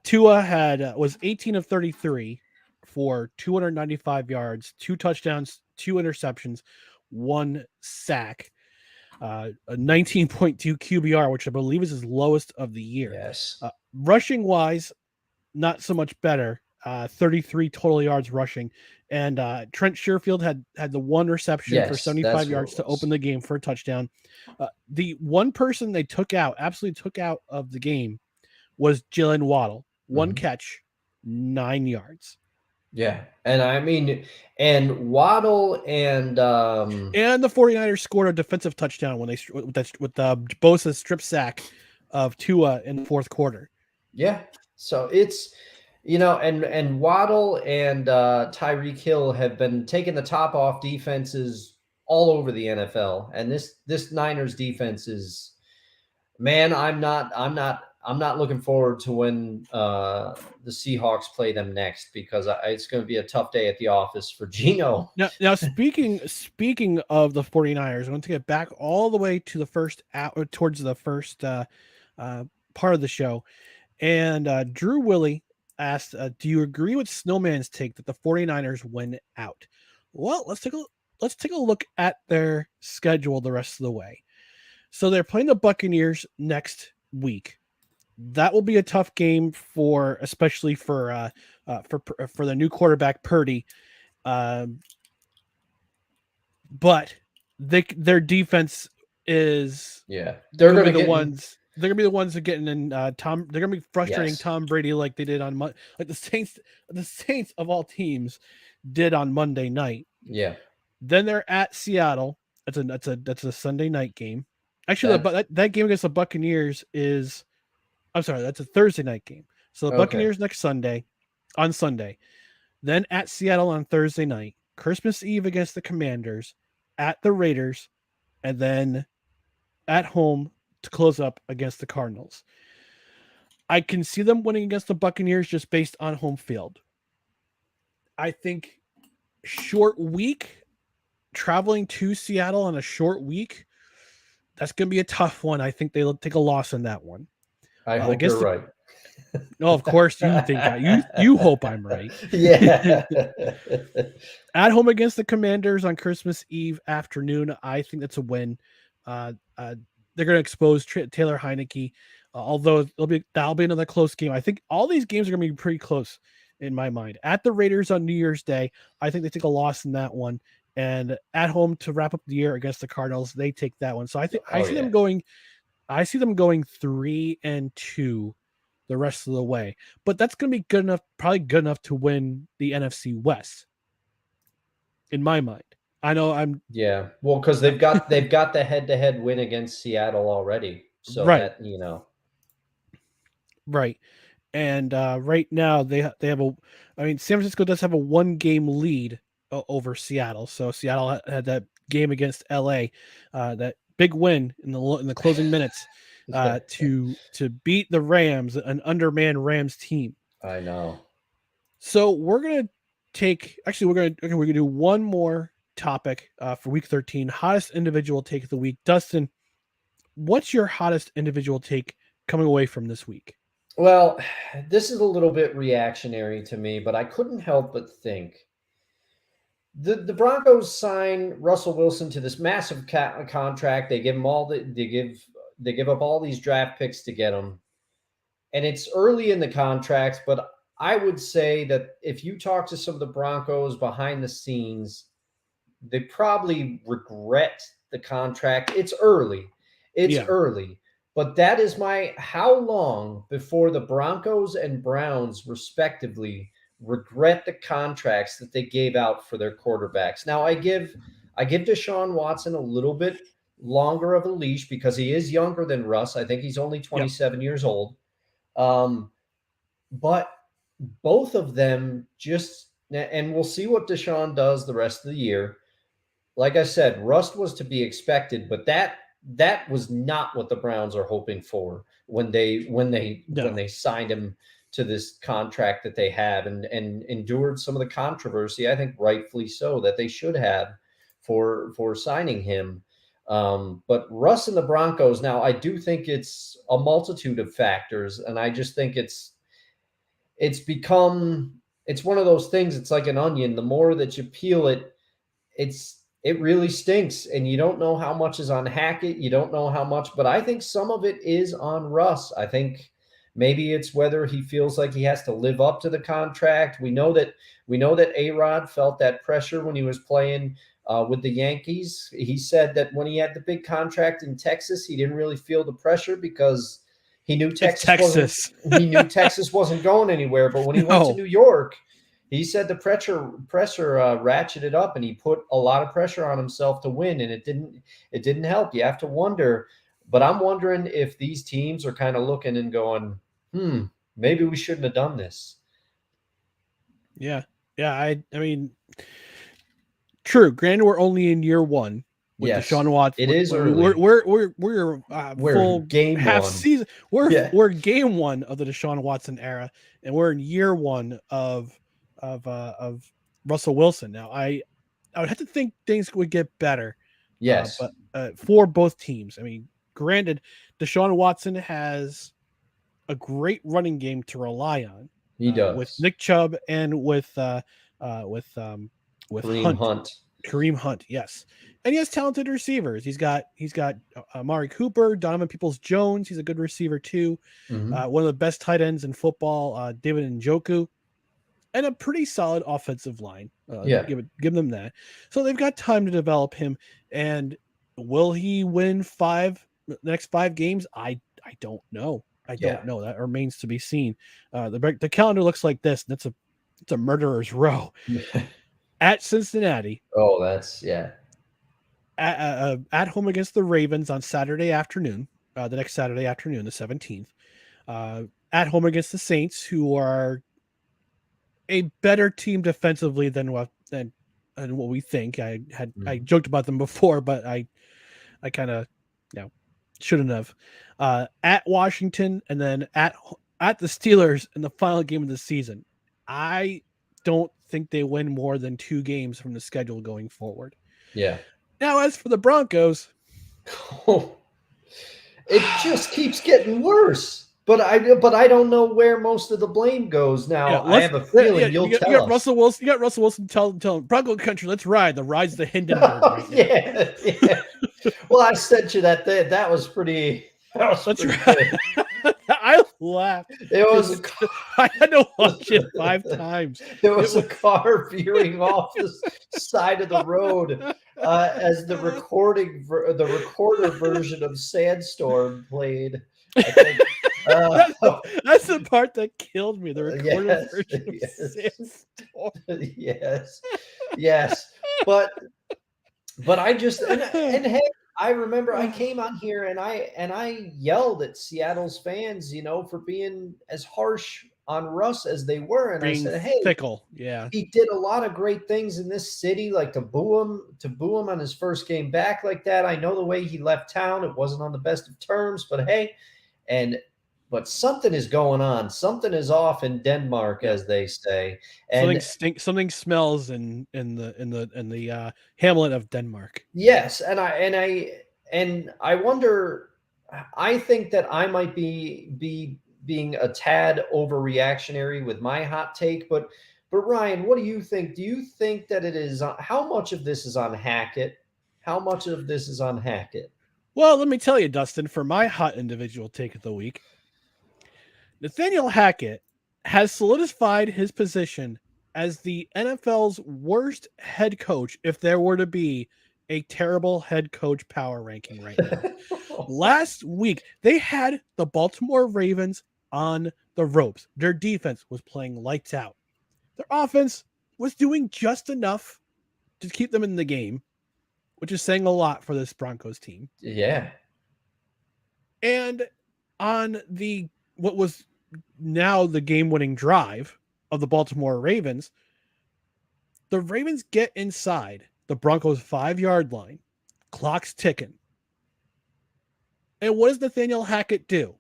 [SPEAKER 1] Tua was 18 of 33 for 295 yards, 2 touchdowns, 2 interceptions, 1 sack, a 19.2 QBR, which I believe is his lowest of the year.
[SPEAKER 2] Yes.
[SPEAKER 1] Rushing wise, not so much better. 33 total yards rushing, and Trent Sherfield had the one reception for
[SPEAKER 2] Yes,
[SPEAKER 1] 75
[SPEAKER 2] that's what
[SPEAKER 1] yards
[SPEAKER 2] it
[SPEAKER 1] to open
[SPEAKER 2] was.
[SPEAKER 1] the game for a touchdown. The one person they absolutely took out of the game, was Jalen Waddle. One
[SPEAKER 2] Mhm.
[SPEAKER 1] catch, 9 yards.
[SPEAKER 2] Yeah. And I mean, and Waddle and
[SPEAKER 1] And the 49ers scored a defensive touchdown when they with Bosa's strip sack of Tua in the fourth quarter.
[SPEAKER 2] yeah. So it's and Waddle and Tyreek Hill have been taking the top off defenses all over the NFL. And this Niners defense is, man, I'm not looking forward to when the Seahawks play them next, because it's going to be a tough day at the office for Gino.
[SPEAKER 1] Now speaking of the 49ers, I want to get back all the way to the first towards the first part of the show. And Drew Willie asked, do you agree with Snowman's take that the 49ers win out? Well, let's take a look at their schedule the rest of the way. So they're playing the Buccaneers next week. That will be a tough game especially for the new quarterback Purdy. Um, but their defense is
[SPEAKER 2] Yeah, they're
[SPEAKER 1] gonna
[SPEAKER 2] going
[SPEAKER 1] be
[SPEAKER 2] to
[SPEAKER 1] the
[SPEAKER 2] get in.
[SPEAKER 1] ones. They're gonna be the ones that getting in Tom. They're gonna be frustrating
[SPEAKER 2] Yes.
[SPEAKER 1] Tom Brady like they did on like the Saints. The Saints of all teams did on Monday night.
[SPEAKER 2] Yeah.
[SPEAKER 1] Then they're at Seattle. That's a Sunday night game. Actually,
[SPEAKER 2] That
[SPEAKER 1] that game against the Buccaneers is. I'm sorry, that's a Thursday night game. So the
[SPEAKER 2] okay.
[SPEAKER 1] Buccaneers next Sunday, on Sunday. Then at Seattle on Thursday night. Christmas Eve against the Commanders, at the Raiders, and then at home to close up against the Cardinals. I can see them winning against the Buccaneers just based on home field. I think short week, traveling to Seattle on a short week, that's going to be a tough one. I think they'll take a loss in that one.
[SPEAKER 2] I hope
[SPEAKER 1] Against
[SPEAKER 2] you're
[SPEAKER 1] the
[SPEAKER 2] right.
[SPEAKER 1] No, of course you think you hope I'm right.
[SPEAKER 2] Yeah.
[SPEAKER 1] At home against the Commanders on Christmas Eve afternoon, I think that's a win. They're going to expose Taylor Heineke, although that'll be another close game. I think all these games are going to be pretty close in my mind. At the Raiders on New Year's Day, I think they take a loss in that one. And at home to wrap up the year against the Cardinals, they take that one. So I
[SPEAKER 2] Oh
[SPEAKER 1] see
[SPEAKER 2] yeah.
[SPEAKER 1] them going. I see them going 3-2 the rest of the way. But that's going to be good enough, probably good enough to win the NFC West in my mind. I know I'm
[SPEAKER 2] Yeah. Well, because they've got the head-to-head win against Seattle already. So
[SPEAKER 1] right,
[SPEAKER 2] that.
[SPEAKER 1] right. And right now they have a. I mean, San Francisco does have a 1-game lead over Seattle. So Seattle had that game against LA, that big win in the closing minutes to beat the Rams, an undermanned Rams team.
[SPEAKER 2] I know.
[SPEAKER 1] So we're gonna we're gonna do one more topic for week 13. Hottest individual take of the week. Dustin, what's your hottest individual take coming away from this week?
[SPEAKER 2] Well, this is a little bit reactionary to me, but I couldn't help but think the Broncos sign Russell Wilson to this massive contract. They give him they give up all these draft picks to get him, and it's early in the contracts. But I would say that if you talk to some of the Broncos behind the scenes, they probably regret the contract. It's early. It's
[SPEAKER 1] Yeah,
[SPEAKER 2] early. But that is my how long before the Broncos and Browns, respectively, regret the contracts that they gave out for their quarterbacks. Now I give Deshaun Watson a little bit longer of a leash because he is younger than Russ. I think he's only
[SPEAKER 1] yep,
[SPEAKER 2] 27 years old. Um, but both of them just, and we'll see what Deshaun does the rest of the year. Like I said, rust was to be expected, but that was not what the Browns are hoping for when they
[SPEAKER 1] no,
[SPEAKER 2] signed him to this contract that they have, and endured some of the controversy. I think rightfully so, that they should have for signing him. But Russ and the Broncos, now I do think it's a multitude of factors, and I just think it's one of those things. It's like an onion. The more that you peel it, it's It really stinks, and you don't know how much is on Hackett. You don't know how much, but I think some of it is on Russ. I think maybe it's whether he feels like he has to live up to the contract. We know that A-Rod felt that pressure when he was playing with the Yankees. He said that when he had the big contract in Texas, he didn't really feel the pressure because he knew
[SPEAKER 1] It's
[SPEAKER 2] Texas wasn't
[SPEAKER 1] Texas.
[SPEAKER 2] he knew Texas wasn't going anywhere. But when he went to
[SPEAKER 1] No.
[SPEAKER 2] New York, he said the pressure ratcheted up, and he put a lot of pressure on himself to win, and it didn't help. You have to wonder, but I'm wondering if these teams are kind of looking and going, maybe we shouldn't have done this.
[SPEAKER 1] Yeah. Yeah. I mean, true. Granted, we're only in year one with
[SPEAKER 2] Yes,
[SPEAKER 1] Deshaun Watson.
[SPEAKER 2] it is
[SPEAKER 1] We're
[SPEAKER 2] early.
[SPEAKER 1] we're
[SPEAKER 2] We're
[SPEAKER 1] full
[SPEAKER 2] game
[SPEAKER 1] half
[SPEAKER 2] one.
[SPEAKER 1] season.
[SPEAKER 2] Yeah.
[SPEAKER 1] We're game one of the Deshaun Watson era, and we're in year one of Russell Wilson. Now, I would have to think things would get better,
[SPEAKER 2] Yes,
[SPEAKER 1] but for both teams. I mean, granted, Deshaun Watson has a great running game to rely on
[SPEAKER 2] he
[SPEAKER 1] with
[SPEAKER 2] does.
[SPEAKER 1] Nick Chubb and with
[SPEAKER 2] Kareem
[SPEAKER 1] Hunt.
[SPEAKER 2] Hunt.
[SPEAKER 1] Kareem Hunt, yes, and he has talented receivers. He's got Amari Cooper, Donovan Peoples-Jones. He's a good receiver too.
[SPEAKER 2] Mhm.
[SPEAKER 1] One of the best tight ends in football, David Njoku, and a pretty solid offensive line.
[SPEAKER 2] Yeah,
[SPEAKER 1] Give them that. So they've got time to develop him. And will he win the next 5 games? I don't know. I don't
[SPEAKER 2] yeah.
[SPEAKER 1] know. That remains to be seen. The calendar looks like this. And it's a murderer's row at Cincinnati,
[SPEAKER 2] Oh, that's yeah.
[SPEAKER 1] at home against the Ravens on Saturday afternoon. The next Saturday afternoon, the 17th. At home against the Saints, who are a better team defensively than what we think. I
[SPEAKER 2] Mhm.
[SPEAKER 1] joked about them before, but I kind of shouldn't have. At Washington, and then at the Steelers in the final game of the season. I don't think they win more than 2 games from the schedule going forward.
[SPEAKER 2] Yeah.
[SPEAKER 1] Now, as for the Broncos,
[SPEAKER 2] It just keeps getting worse. But I don't know where most of the blame goes now. I have a feeling you'll
[SPEAKER 1] you
[SPEAKER 2] tell
[SPEAKER 1] got
[SPEAKER 2] us.
[SPEAKER 1] Russell Wilson. You got Russell Wilson. Tell him Bronco country. Let's ride. The ride's the Hindenburg right now.
[SPEAKER 2] Yeah, yeah. Well, I sent you that thing. That was pretty. That was
[SPEAKER 1] That's
[SPEAKER 2] pretty
[SPEAKER 1] right.
[SPEAKER 2] good.
[SPEAKER 1] I laughed.
[SPEAKER 2] It was.
[SPEAKER 1] I had to watch it 5 times.
[SPEAKER 2] There was a car veering off the side of the road as the recorder version of Sandstorm played. I think.
[SPEAKER 1] That's the part that killed me. The recorder
[SPEAKER 2] Yes,
[SPEAKER 1] version of
[SPEAKER 2] yes,
[SPEAKER 1] Sandstorm.
[SPEAKER 2] yes, yes. But I just and hey, I remember I came on here and I yelled at Seattle's fans, for being as harsh on Russ as they were, and I
[SPEAKER 1] Being
[SPEAKER 2] said, hey,
[SPEAKER 1] fickle. Yeah.
[SPEAKER 2] he did a lot of great things in this city, like to boo him on his first game back like that. I know the way he left town, it wasn't on the best of terms, but hey, but something is going on. Something is off in Denmark,
[SPEAKER 1] Yeah.
[SPEAKER 2] as they say. And
[SPEAKER 1] Something smells in the hamlet of Denmark.
[SPEAKER 2] yes, and I wonder. I think that I might be being a tad overreactionary with my hot take, but Ryan, what do you think? Do you think that it is how much of this is on Hackett? How much of this is on Hackett?
[SPEAKER 1] Well, let me tell you, Dustin, for my hot individual take of the week, Nathaniel Hackett has solidified his position as the NFL's worst head coach if there were to be a terrible head coach power ranking right now. Last week, they had the Baltimore Ravens on the ropes. Their defense was playing lights out. Their offense was doing just enough to keep them in the game, which is saying a lot for this Broncos team.
[SPEAKER 2] Yeah.
[SPEAKER 1] And on what was now the game-winning drive of the Baltimore Ravens, the Ravens get inside the Broncos' 5-yard line. Clock's ticking. And what does Nathaniel Hackett do?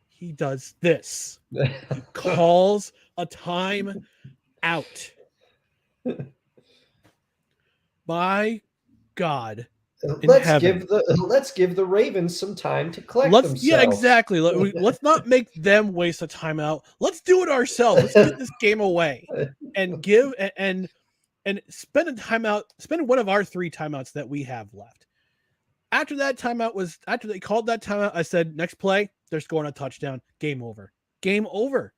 [SPEAKER 1] He does this. He calls a time out. My God.
[SPEAKER 2] Let's give the Ravens some time to collect themselves.
[SPEAKER 1] Yeah, exactly. Let's not make them waste a timeout. Let's do it ourselves. Let's get this game away and and spend a timeout, spend one of our 3 timeouts that we have left. After they called that timeout, I said, next play, they're scoring a touchdown. Game over. Game over.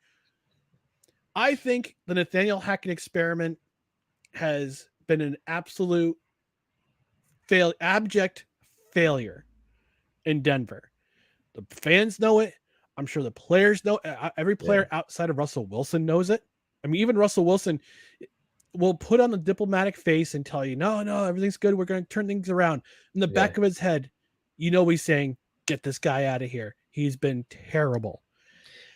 [SPEAKER 1] I think the Nathaniel Hackett experiment has been an absolute abject failure in Denver. The fans know it. I'm sure the players know. Every player outside of Russell Wilson knows it. I mean, even Russell Wilson will put on the diplomatic face and tell you, no, everything's good. We're going to turn things around. In the back of his head, he's saying, get this guy out of here. He's been terrible.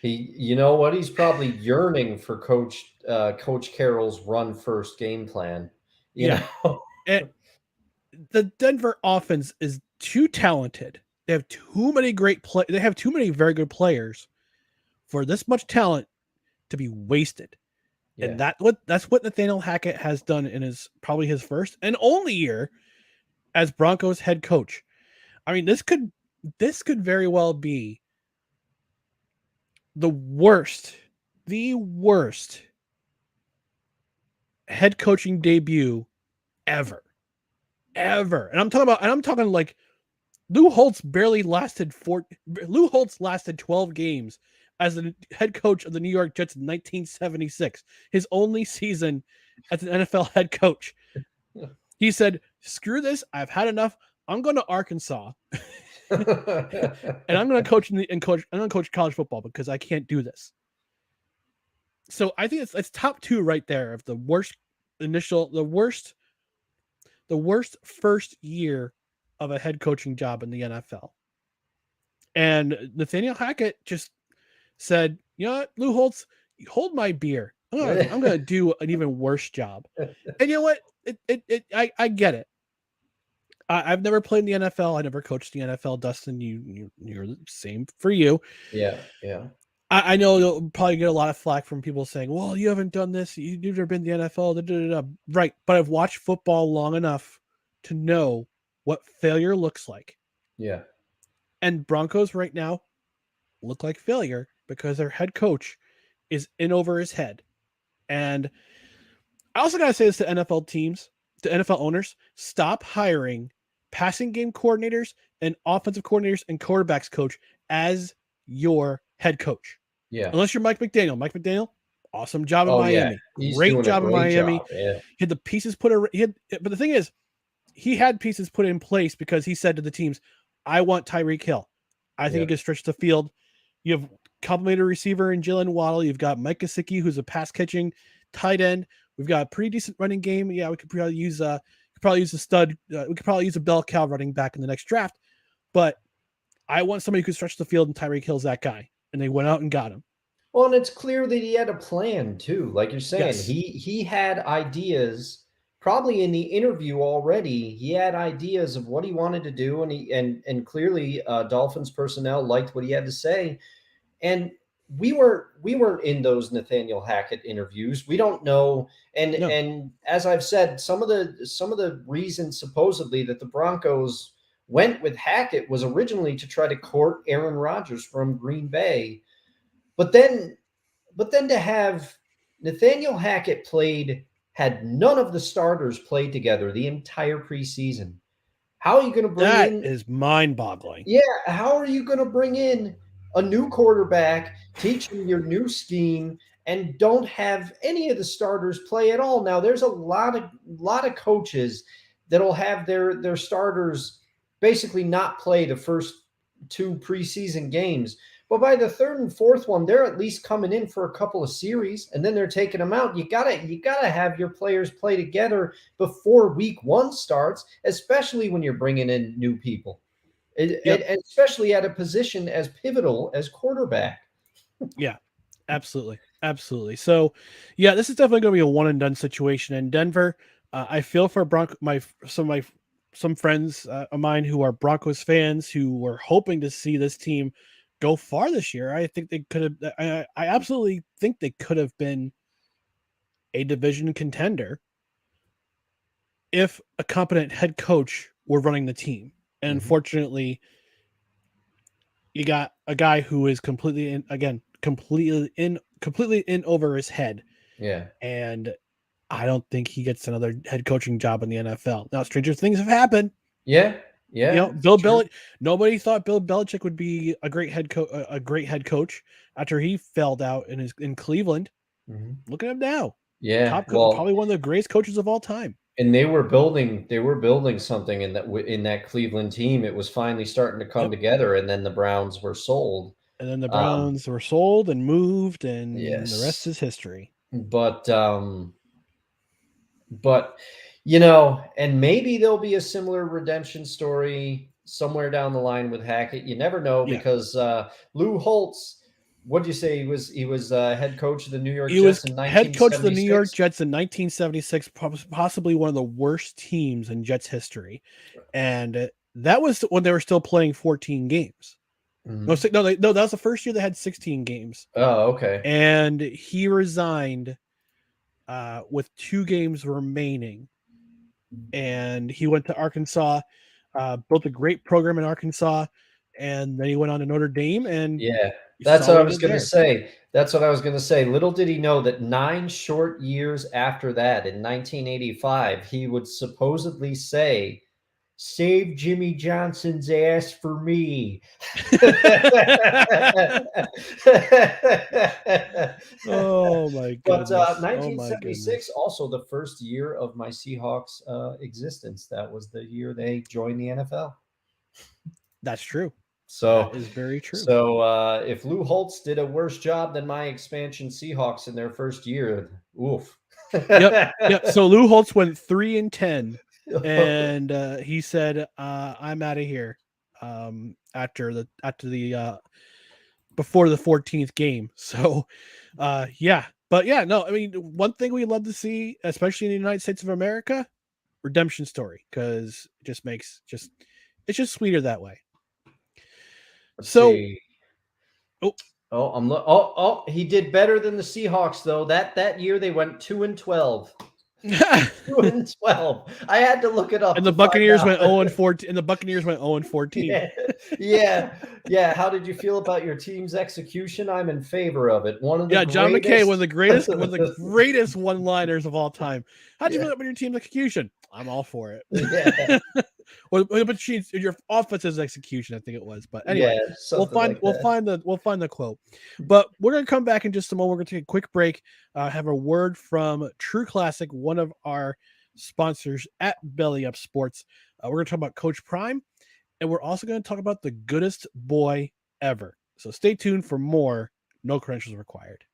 [SPEAKER 2] You know what? He's probably yearning for Coach Carroll's run first game plan. You know?
[SPEAKER 1] And the Denver offense is too talented. They have too many they have too many very good players for this much talent to be wasted. Yeah. And that's what Nathaniel Hackett has done in probably his first and only year as Broncos head coach. I mean, this could very well be the worst head coaching debut ever. And I'm talking like Lou Holtz lasted 12 games as the head coach of the New York Jets in 1976, his only season as an NFL head coach. He said, screw this, I've had enough. I'm going to Arkansas. And I'm going to coach college football because I can't do this. So I think it's top 2 right there of the worst first year of a head coaching job in the NFL. And Nathaniel Hackett just said, you know what, Lou Holtz, hold my beer. I'm going to do an even worse job. And you know what? I get it. I've never played in the NFL. I never coached the NFL. Dustin, you're the same for you.
[SPEAKER 2] Yeah.
[SPEAKER 1] I know you'll probably get a lot of flack from people saying, well, you haven't done this. You've never been in the NFL. Right. But I've watched football long enough to know what failure looks like.
[SPEAKER 2] Yeah.
[SPEAKER 1] And Broncos right now look like failure because their head coach is in over his head. And I also got to say this to NFL teams, to NFL owners, stop hiring passing game coordinators and offensive coordinators and quarterbacks coach as your head coach.
[SPEAKER 2] Yeah.
[SPEAKER 1] Unless you're Mike McDaniel. Mike McDaniel, awesome job in Miami.
[SPEAKER 2] Yeah.
[SPEAKER 1] Great job in Miami.
[SPEAKER 2] Yeah.
[SPEAKER 1] He had the pieces but the thing is, he had pieces put in place because he said to the teams, I want Tyreek Hill. I think he can stretch the field. You have complimentary receiver in Jalen Waddle. You've got Mike Gesicki, who's a pass catching tight end. We've got a pretty decent running game. Yeah, we could probably use a stud. We could probably use a bell cow running back in the next draft. But I want somebody who could stretch the field, and Tyreek Hill's that guy. And they went out and got him.
[SPEAKER 2] Well, and it's clear that he had a plan too. Like you're saying,
[SPEAKER 1] yes.
[SPEAKER 2] he had ideas. Probably in the interview already, he had ideas of what he wanted to do, and clearly Dolphins personnel liked what he had to say. And we weren't in those Nathaniel Hackett interviews. We don't know. And as I've said, some of the reasons supposedly that the Broncos went with Hackett was originally to try to court Aaron Rodgers from Green Bay. But then to have Nathaniel Hackett had none of the starters played together the entire preseason. How are you going to bring in?
[SPEAKER 1] That is mind-boggling.
[SPEAKER 2] Yeah, how are you going to bring in a new quarterback, teach him your new scheme, and don't have any of the starters play at all? Now, there's a lot of coaches that'll have their starters basically not play the first 2 preseason games. But by the 3rd and 4th one, they're at least coming in for a couple of series, and then they're taking them out. You gotta have your players play together before week 1 starts, especially when you're bringing in new people, and especially at a position as pivotal as quarterback.
[SPEAKER 1] Yeah, absolutely. So, yeah, this is definitely going to be a one and done situation in Denver. I feel for some friends of mine who are Broncos fans who were hoping to see this team go far this year. I think they could have. I absolutely think they could have been a division contender if a competent head coach were running the team. And unfortunately, you got a guy who is completely in over his head.
[SPEAKER 2] Yeah.
[SPEAKER 1] And I don't think he gets another head coaching job in the NFL. Now, stranger things have happened.
[SPEAKER 2] Yeah.
[SPEAKER 1] You know,
[SPEAKER 2] Yeah.
[SPEAKER 1] Bill Belichick. Nobody thought Bill Belichick would be a great head coach after he failed out in Cleveland.
[SPEAKER 2] Mhm.
[SPEAKER 1] Look at him now.
[SPEAKER 2] Yeah.
[SPEAKER 1] Probably one of the greatest coaches of all time.
[SPEAKER 2] And they were building something in that Cleveland team. It was finally starting to come
[SPEAKER 1] Yep.
[SPEAKER 2] together, and then the Browns were sold.
[SPEAKER 1] And then the Browns were sold and moved, and the rest
[SPEAKER 2] Yes.
[SPEAKER 1] is history.
[SPEAKER 2] But you know, and maybe there'll be a similar redemption story somewhere down the line with Hackett. You never know,
[SPEAKER 1] Yeah.
[SPEAKER 2] because Lou Holtz, what'd you say? He was head coach of the New York
[SPEAKER 1] He was
[SPEAKER 2] Jets in
[SPEAKER 1] head coach of the New York
[SPEAKER 2] 1976?
[SPEAKER 1] Jets in 1976, possibly one of the worst teams in Jets history. And that was when they were still playing 14 games.
[SPEAKER 2] Mhm.
[SPEAKER 1] No, that was the first year they had 16 games.
[SPEAKER 2] Oh, okay.
[SPEAKER 1] And he resigned with 2 games remaining. And he went to Arkansas, built a great program in Arkansas, and then he went on to Notre Dame. And
[SPEAKER 2] Yeah,
[SPEAKER 1] you
[SPEAKER 2] that's
[SPEAKER 1] saw
[SPEAKER 2] what I
[SPEAKER 1] what he
[SPEAKER 2] was
[SPEAKER 1] did
[SPEAKER 2] gonna
[SPEAKER 1] there.
[SPEAKER 2] say. That's what I was gonna say. Little did he know that 9 short years after that, in 1985, he would supposedly say, "Save Jimmy Johnson's ass for me."
[SPEAKER 1] Oh my
[SPEAKER 2] But
[SPEAKER 1] goodness. Oh my
[SPEAKER 2] 1976,
[SPEAKER 1] goodness.
[SPEAKER 2] also the first year of my Seahawks existence. That was the year they joined the NFL.
[SPEAKER 1] That's true. That
[SPEAKER 2] So,
[SPEAKER 1] is very true.
[SPEAKER 2] if Lou Holtz did a worse job than my expansion Seahawks in their first year, oof.
[SPEAKER 1] Yep. So Lou Holtz went 3-10, and he said, "I'm out of here." After the before the 14th game. So, yeah. But yeah, no. I mean, one thing we love to see, especially in the United States of America, redemption story, because it just it's just sweeter that way.
[SPEAKER 2] Let's
[SPEAKER 1] So,
[SPEAKER 2] see.
[SPEAKER 1] oh,
[SPEAKER 2] He did better than the Seahawks though. That year they went 2-12.
[SPEAKER 1] and
[SPEAKER 2] 2-12. I had to look it up
[SPEAKER 1] the
[SPEAKER 2] to find
[SPEAKER 1] Buccaneers
[SPEAKER 2] out.
[SPEAKER 1] went 0-14, and the Buccaneers went 0-14.
[SPEAKER 2] Yeah. How did you feel about your team's execution? I'm in favor of it. One of the
[SPEAKER 1] John McKay,
[SPEAKER 2] greatest.
[SPEAKER 1] one of the greatest one-liners of all time. How'd you feel about your team's execution? I'm all for it.
[SPEAKER 2] Yeah.
[SPEAKER 1] But your offensive execution, I think it was. But anyway,
[SPEAKER 2] Yeah, something like that.
[SPEAKER 1] we'll find the quote. But we're gonna come back in just a moment. We're gonna take a quick break. Have a word from True Classic, one of our sponsors at Belly Up Sports. We're gonna talk about Coach Prime, and we're also gonna talk about the goodest boy ever. So stay tuned for more. No credentials required.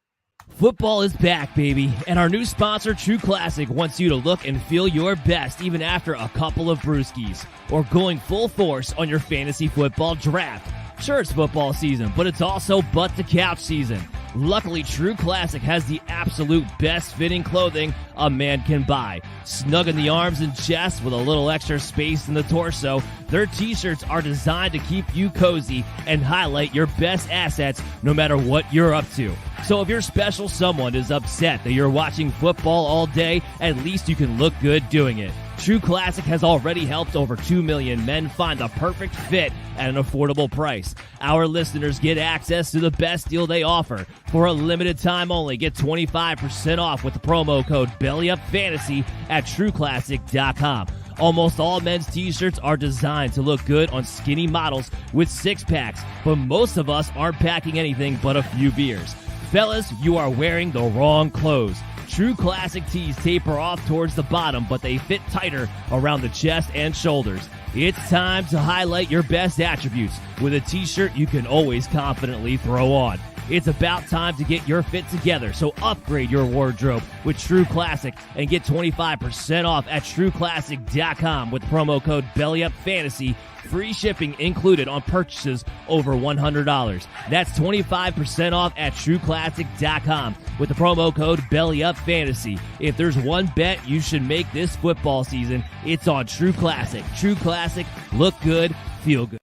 [SPEAKER 3] Football is back, baby, and our new sponsor, True Classic, wants you to look and feel your best even after a couple of brewskis, or going full force on your fantasy football draft. Sure, it's football season, but it's also butt to couch season. Luckily, True Classic has the absolute best fitting clothing a man can buy. Snug in the arms and chest with a little extra space in the torso, their t-shirts are designed to keep you cozy and highlight your best assets no matter what you're up to. So if your special someone is upset that you're watching football all day, at least you can look good doing it. True Classic has already helped over 2 million men find the perfect fit at an affordable price. Our listeners get access to the best deal they offer. For a limited time only, get 25% off with the promo code BELLYUPFANTASY at TrueClassic.com. Almost all men's t-shirts are designed to look good on skinny models with six-packs, but most of us aren't packing anything but a few beers. Fellas, you are wearing the wrong clothes. True Classic tees taper off towards the bottom, but they fit tighter around the chest and shoulders. It's time to highlight your best attributes with a t-shirt you can always confidently throw on. It's about time to get your fit together, so upgrade your wardrobe with True Classic and get 25% off at TrueClassic.com with promo code BELLYUPFANTASY. Free shipping included on purchases over $100. That's 25% off at TrueClassic.com with the promo code BELLYUPFANTASY. If there's one bet you should make this football season, it's on True Classic. True Classic, look good, feel good.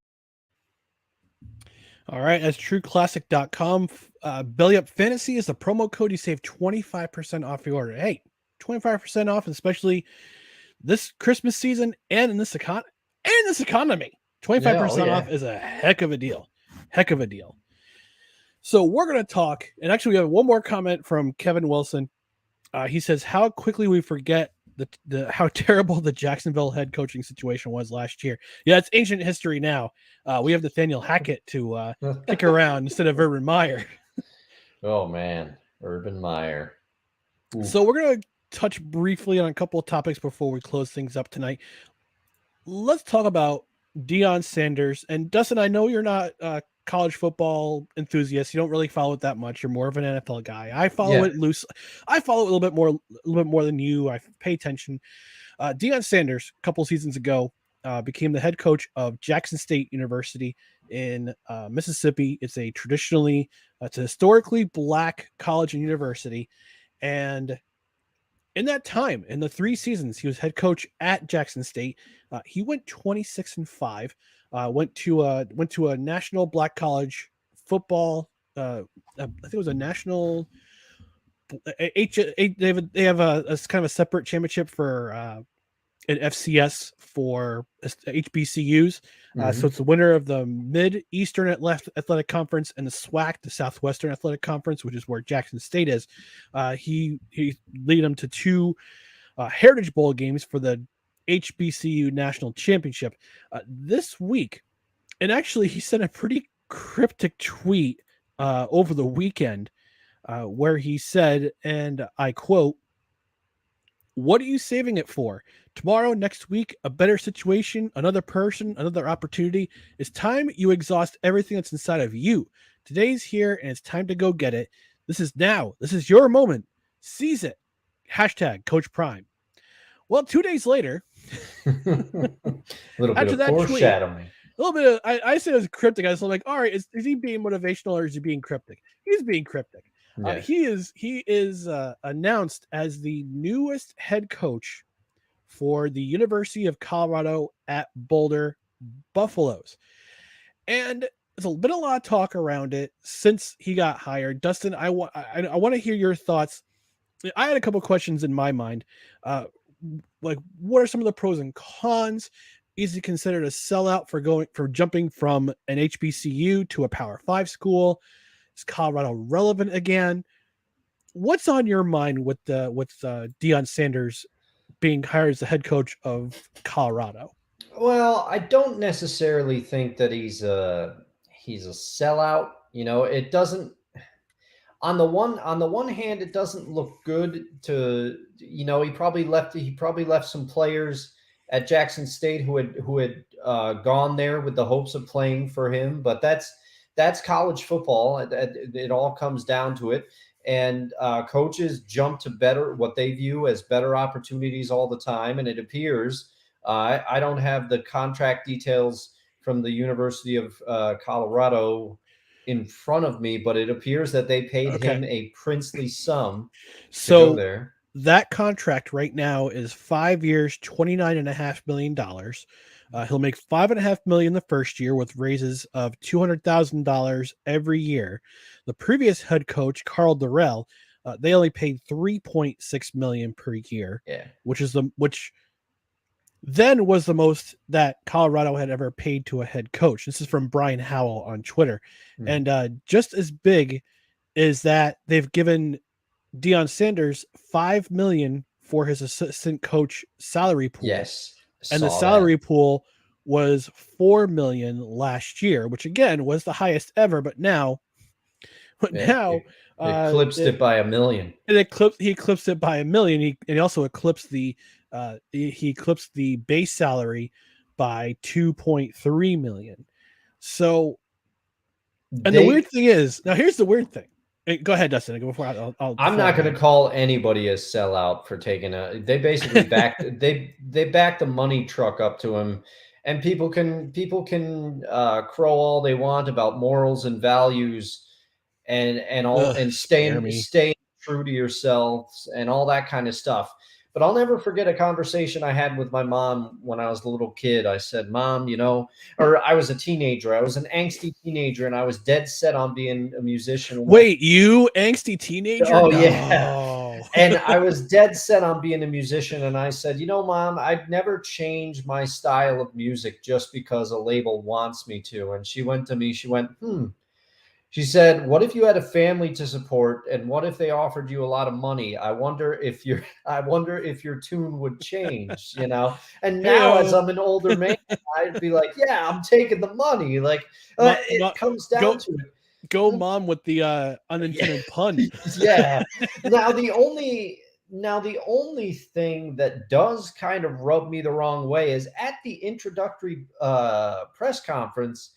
[SPEAKER 1] All right, that's trueclassic.com. Belly Up Fantasy is the promo code. You save 25% off your order. Hey, 25% off, especially this Christmas season and in this economy. 25% off is a heck of a deal. Heck of a deal. So we're going to talk, and actually we have one more comment from Kevin Wilson. He says how quickly we forget how terrible the Jacksonville head coaching situation was last year. Yeah, it's ancient history now. We have Nathaniel Hackett to kick around instead of Urban Meyer.
[SPEAKER 2] Oh man, Urban Meyer. Oof.
[SPEAKER 1] So we're gonna touch briefly on a couple of topics before we close things up tonight. Let's talk about Deion Sanders. And Dustin, I know you're not a college football enthusiast. You don't really follow it that much. You're more of an NFL guy. I follow it loose. I follow it a little bit more than you. I pay attention. Deion Sanders, a couple seasons ago, became the head coach of Jackson State University in Mississippi. It's a historically black college and university. And in that time, in the 3 seasons he was head coach at Jackson State, he went 26-5. Went to a national black college football. I think it was a national. They have a kind of a separate championship for an FCS for HBCUs. So it's the winner of the Mid-Eastern Athletic Conference and the SWAC, the Southwestern Athletic Conference, which is where Jackson State is. He led them to 2 Heritage Bowl games for the HBCU National Championship this week. And actually, he sent a pretty cryptic tweet over the weekend where he said, and I quote, "What are you saving it for? Tomorrow, next week, a better situation, another person, another opportunity. It's time you exhaust everything that's inside of you. Today's here and it's time to go get it. This is now. This is your moment. Seize it. Hashtag Coach Prime." Well, 2 days later,
[SPEAKER 2] little bit of foreshadowing.
[SPEAKER 1] A little bit of, I say it was cryptic. I was like, all right, is he being motivational or is he being cryptic? He's being cryptic. Yeah. He is announced as the newest head coach for the University of Colorado at Boulder Buffaloes. And there's been a lot of talk around it since he got hired. Dustin, I want to hear your thoughts. I had a couple questions in my mind. Like, what are some of the pros and cons? Is he considered a sellout for jumping from an HBCU to a Power 5 school? Is Colorado relevant again? What's on your mind with Deion Sanders being hired as the head coach of Colorado?
[SPEAKER 2] Well, I don't necessarily think that he's a sellout. You know, it doesn't. On the one hand, it doesn't look good to, you know, he probably left some players at Jackson State who had gone there with the hopes of playing for him, but that's college football. It all comes down to it. And coaches jump to what they view as better opportunities all the time. And it appears, I don't have the contract details from the University of Colorado in front of me, but it appears that they paid him a princely sum to go there.
[SPEAKER 1] That contract right now is 5 years, $29.5 million. He'll make $5.5 million the first year with raises of $200,000 every year. The previous head coach, Carl Durrell, they only paid $3.6 million per year, which then was the most that Colorado had ever paid to a head coach. This is from Brian Howell on Twitter. And just as big is that they've given Deion Sanders $5 million for his assistant coach salary pool.
[SPEAKER 2] Yes.
[SPEAKER 1] And the salary pool was $4 million last year, which again was the highest ever, but now
[SPEAKER 2] it eclipsed it by $1 million.
[SPEAKER 1] He eclipsed it by $1 million. He also eclipsed the base salary by $2.3 million. So, and the weird thing is, now here's the weird thing. Go ahead, Dustin. Before
[SPEAKER 2] I'm not going to call anybody a sellout for taking they basically backed they backed the money truck up to him, and people can crow all they want about morals and values and staying true to yourselves and all that kind of stuff. But I'll never forget a conversation I had with my mom when I was a little kid. I said, "Mom, or I was a teenager. I was an angsty teenager, and I was dead set on being a musician."
[SPEAKER 1] Wait, you angsty teenager?
[SPEAKER 2] Oh, no. Yeah. And I was dead set on being a musician. And I said, Mom, I'd never change my style of music just because a label wants me to. And she went to me, she went, She said, "What if you had a family to support, and what if they offered you a lot of money? I wonder if your tune would change, you know." And now, as
[SPEAKER 1] Heyo.
[SPEAKER 2] I'm an older man, I'd be like, "Yeah, I'm taking the money." Like, it comes down
[SPEAKER 1] Go
[SPEAKER 2] to it.
[SPEAKER 1] go mom with the
[SPEAKER 2] Yeah.
[SPEAKER 1] unintended pun.
[SPEAKER 2] Yeah. Now the only thing that does kind of rub me the wrong way is at the introductory press conference,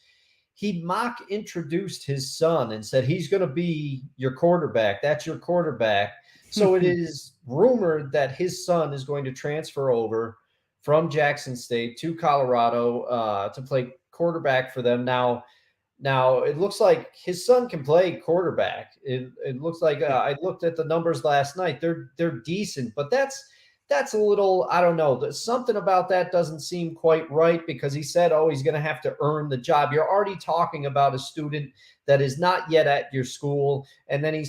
[SPEAKER 2] he mock introduced his son and said he's going to be your quarterback. That's your quarterback. So it is rumored that his son is going to transfer over from Jackson State to Colorado to play quarterback for them. Now it looks like his son can play quarterback. It looks like
[SPEAKER 1] Yeah.
[SPEAKER 2] I looked at the numbers last night. They're decent, but that's a little, I don't know. Something about that doesn't seem quite right because he said, "Oh, he's going to have to earn the job." You're already talking about a student that is not yet at your school, and then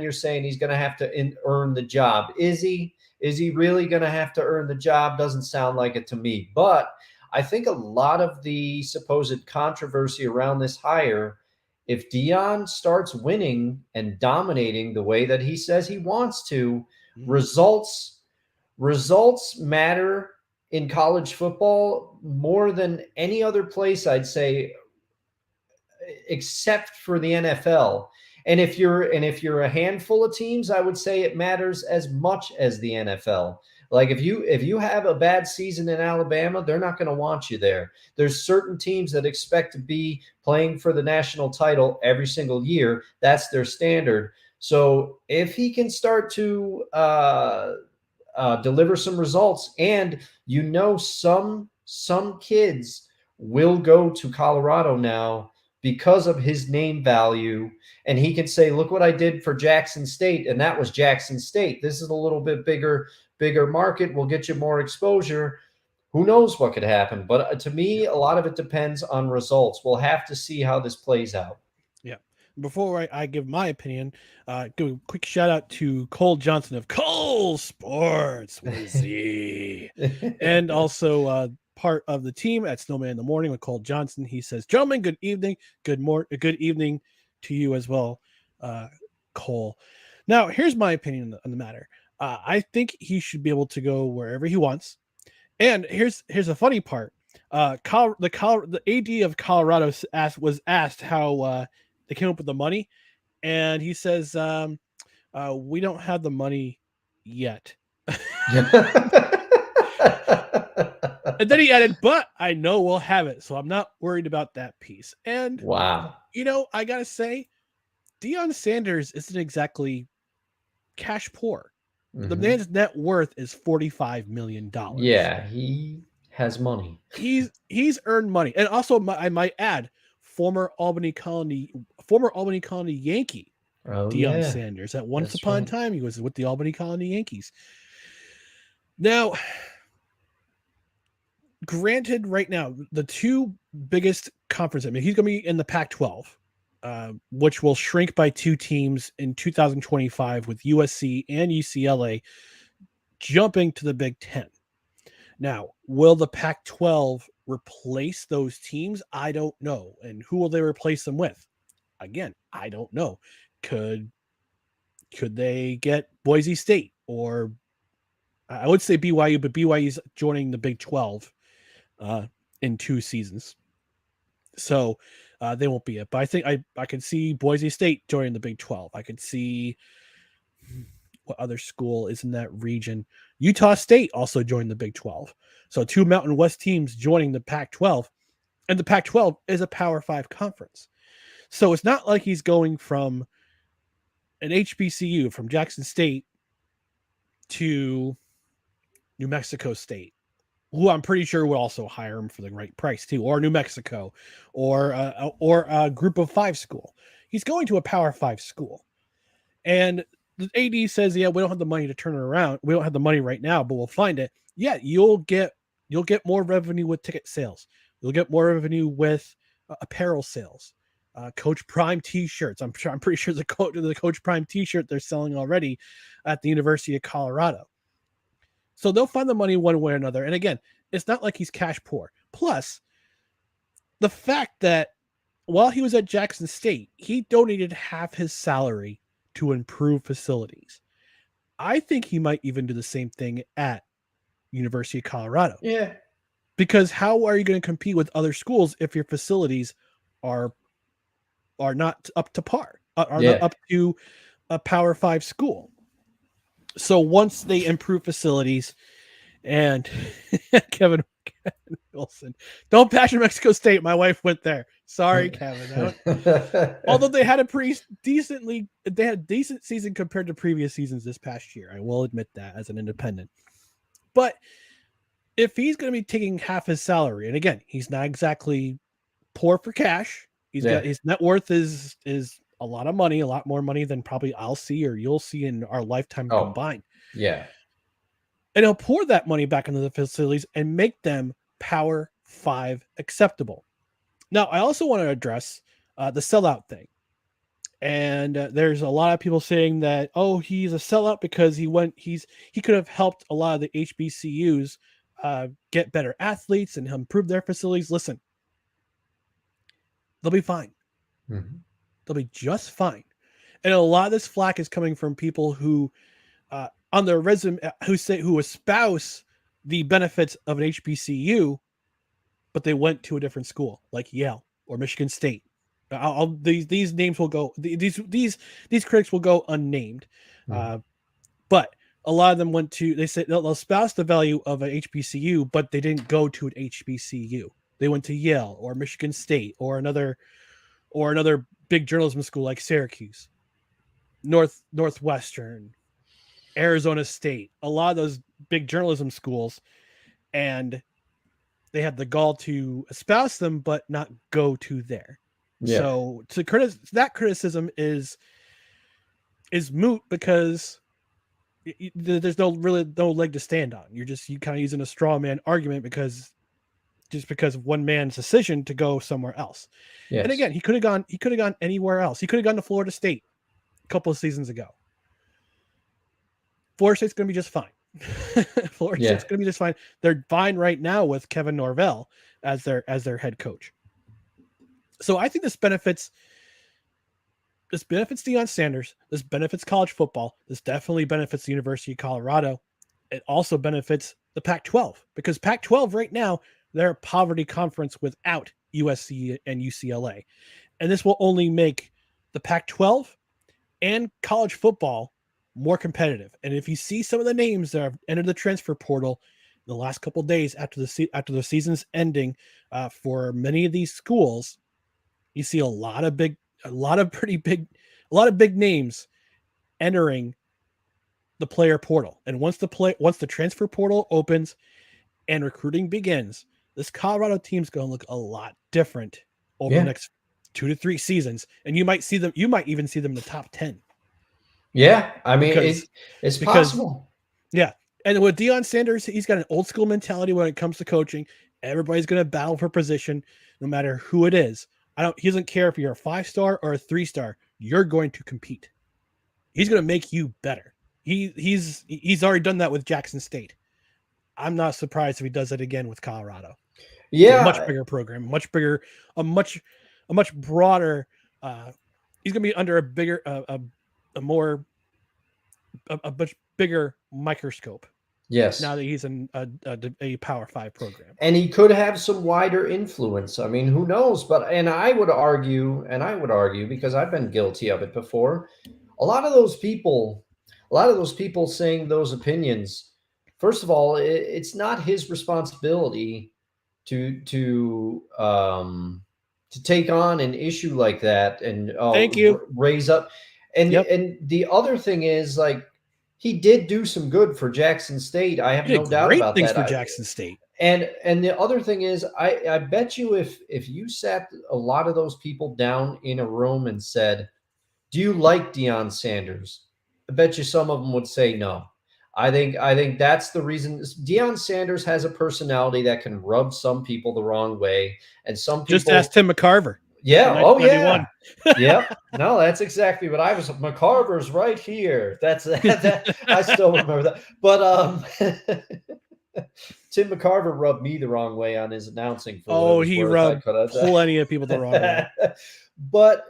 [SPEAKER 2] you're saying he's going to have to earn the job. Is he? Is he really going to have to earn the job? Doesn't sound like it to me. But I think a lot of the supposed controversy around this hire, if Deion starts winning and dominating the way that he says he wants to, results matter in college football more than any other place, I'd say, except for the NFL. And if you're a handful of teams, I would say it matters as much as the NFL. Like if you have a bad season in Alabama, they're not going to want you there. There's certain teams that expect to be playing for the national title every single year. That's their standard. So if he can start to deliver some results, and some kids will go to Colorado now because of his name value, and he can say, "Look what I did for Jackson State," and that was Jackson State. This is a little bit bigger market. We'll get you more exposure. Who knows what could happen? But to me, a lot of it depends on results. We'll have to see how this plays out.
[SPEAKER 1] Yeah. Before I give my opinion, give a quick shout out to Cole Johnson of Cole Sports with a Z, and also part of the team at Snowman in the Morning with Cole Johnson. He says, "Gentlemen, good evening. Good evening to you as well, Cole." Now, here's my opinion on the matter. I think he should be able to go wherever he wants. And here's a funny part. The AD of Colorado was asked how they came up with the money, and he says, "We don't have the money yet." And then he added, "But I know we'll have it, so I'm not worried about that piece." And
[SPEAKER 2] Wow.
[SPEAKER 1] I gotta say, Deion Sanders isn't exactly cash poor. The
[SPEAKER 2] Mhm.
[SPEAKER 1] man's net worth is $45 million.
[SPEAKER 2] Yeah, he has money.
[SPEAKER 1] He's earned money, and also I might add, former Albany Colony Yankee
[SPEAKER 2] Oh
[SPEAKER 1] Deion
[SPEAKER 2] yeah,
[SPEAKER 1] Sanders. At once
[SPEAKER 2] that's
[SPEAKER 1] upon a
[SPEAKER 2] right.
[SPEAKER 1] time, he was with the Albany Colony Yankees. Now, granted, right now the two biggest conferences. I mean, he's going to be in the Pac-12, which will shrink by two teams in 2025, with USC and UCLA jumping to the Big Ten. Now, will the Pac-12 replace those teams? I don't know. And who will they replace them with? Again, I don't know. Could they get Boise State, or I would say BYU, but BYU's joining the Big 12 in 2 seasons. So they won't be it. But I think I could see Boise State joining the Big 12. I could see what other school is in that region. Utah State also joined the Big 12. So 2 Mountain West teams joining the Pac-12. And the Pac-12 is a Power 5 conference. So it's not like he's going from an HBCU, from Jackson State to New Mexico State, who I'm pretty sure would also hire him for the right price too, or New Mexico, or a Group of 5 school. He's going to a Power 5 school. And the AD says, "Yeah, we don't have the money to turn it around. We don't have the money right now, but we'll find it." Yeah, you'll get more revenue with ticket sales. You'll get more revenue with apparel sales, Coach Prime T-shirts. I'm pretty sure the Coach Prime T-shirt they're selling already at the University of Colorado. So they'll find the money one way or another. And again, it's not like he's cash poor. Plus, the fact that while he was at Jackson State, he donated half his salary to improve facilities. I think he might even do the same thing at University of Colorado.
[SPEAKER 2] Yeah.
[SPEAKER 1] Because how are you going to compete with other schools if your facilities are not up to par, are not up to a Power 5 school? So once they improve facilities, and Kevin Wilson, don't bash Mexico State. My wife went there. Sorry, Kevin. Although they had a decent season compared to previous seasons this past year. I will admit that as an independent. But if he's going to be taking half his salary, and again, he's not exactly poor for cash. He's got his net worth is a lot of money, a lot more money than probably I'll see or you'll see in our lifetime combined.
[SPEAKER 2] Yeah.
[SPEAKER 1] And he'll pour that money back into the facilities and make them Power 5 acceptable. Now, I also want to address the sellout thing. And there's a lot of people saying that, oh, he's a sellout because he could have helped a lot of the HBCUs get better athletes and improve their facilities. Listen, they'll be fine.
[SPEAKER 2] Mm-hmm.
[SPEAKER 1] They'll be just fine. And a lot of this flack is coming from people who on their resume who espouse the benefits of an HBCU, but they went to a different school like Yale or Michigan State. These names will go. These critics will go unnamed, but a lot of them went to. They said they'll espouse the value of an HBCU, but they didn't go to an HBCU. They went to Yale or Michigan State or another big journalism school like Syracuse, Northwestern, Arizona State, a lot of those big journalism schools, and they had the gall to espouse them, but not go to there. Yeah. So that criticism is moot because there's no leg to stand on. You kind of using a straw man argument because of one man's decision to go somewhere else. Yes. And again, he could have gone anywhere else. He could have gone to Florida State a couple of seasons ago. Florida State's going to be just fine. Florida State's going to be just fine. They're fine right now with Kevin Norvell as their head coach. So I think this benefits Deion Sanders. This benefits college football. This definitely benefits the University of Colorado. It also benefits the Pac-12 because Pac-12 right now, they're a poverty conference without USC and UCLA. And this will only make the Pac-12 and college football more competitive. And if you see some of the names that have entered the transfer portal in the last couple of days after the season's ending for many of these schools, you see a lot of big names entering the player portal. And once the transfer portal opens and recruiting begins, this Colorado team's going to look a lot different over the next 2 to 3 seasons. And you might even see them in the top 10.
[SPEAKER 2] Yeah. I mean, it's possible.
[SPEAKER 1] Yeah. And with Deion Sanders, he's got an old school mentality when it comes to coaching. Everybody's going to battle for position, no matter who it is. He doesn't care if you're a 5-star or a 3-star. You're going to compete. He's going to make you better. He's already done that with Jackson State. I'm not surprised if he does it again with Colorado.
[SPEAKER 2] Yeah,
[SPEAKER 1] a much bigger program, a much broader. He's going to be under a much bigger microscope.
[SPEAKER 2] Yes.
[SPEAKER 1] Now that he's in a Power 5 program.
[SPEAKER 2] And he could have some wider influence. I mean, who knows? But I would argue because I've been guilty of it before. A lot of those people saying those opinions, first of all, it's not his responsibility to take on an issue like that and raise up. And and the other thing is, like, he did do some good for Jackson State. I have no doubt about that.
[SPEAKER 1] Great things for Jackson State.
[SPEAKER 2] And the other thing is, I bet you if you sat a lot of those people down in a room and said, "Do you like Deion Sanders?" I bet you some of them would say no. I think that's the reason. Deion Sanders has a personality that can rub some people the wrong way, and some people
[SPEAKER 1] just ask Tim McCarver.
[SPEAKER 2] Yeah. Oh, yeah. Yeah. No, that's exactly what I was. McCarver's right here. That's that. I still remember that. But Tim McCarver rubbed me the wrong way on his announcing. For what it
[SPEAKER 1] Oh,
[SPEAKER 2] was
[SPEAKER 1] he
[SPEAKER 2] worth.
[SPEAKER 1] rubbed plenty of people the wrong way.
[SPEAKER 2] But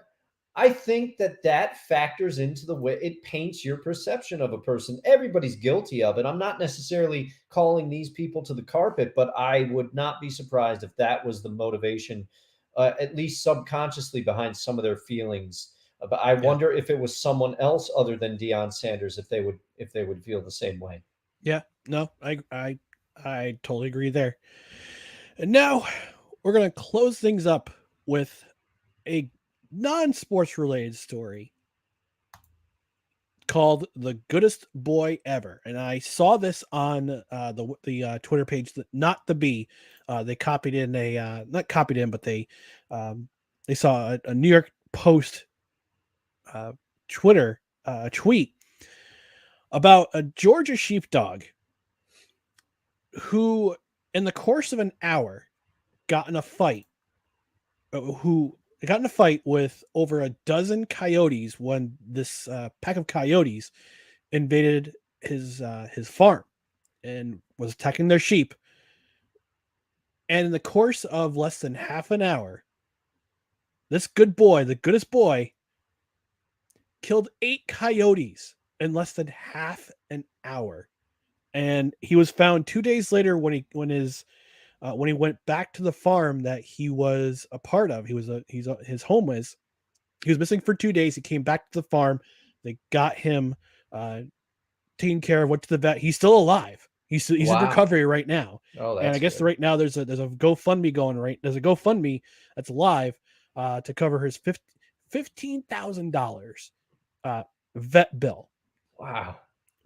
[SPEAKER 2] I think that factors into the way it paints your perception of a person. Everybody's guilty of it. I'm not necessarily calling these people to the carpet, but I would not be surprised if that was the motivation, at least subconsciously, behind some of their feelings. But I wonder if it was someone else other than Deion Sanders, if they would feel the same way.
[SPEAKER 1] Yeah, no, I totally agree there. And now we're gonna close things up with a non-sports related story called "The Goodest Boy Ever," and I saw this on the Twitter page, not the B. They copied in not copied in, but they saw a New York Post Twitter tweet about a Georgia sheepdog who, in the course of an hour, got in a fight. Who got in a fight with over a dozen coyotes when this pack of coyotes invaded his farm and was attacking their sheep. And in the course of less than half an hour, this good boy, the goodest boy, killed 8 coyotes in less than half an hour. And he was found 2 days later when he went back to the farm that he was a part of. His home was. He was missing for 2 days. He came back to the farm. They got him taken care of. Went to the vet. He's still alive. He's in recovery right now.
[SPEAKER 2] Oh,
[SPEAKER 1] and I guess right now there's a GoFundMe going right. There's a GoFundMe that's live to cover his $15,000 vet bill.
[SPEAKER 2] Wow.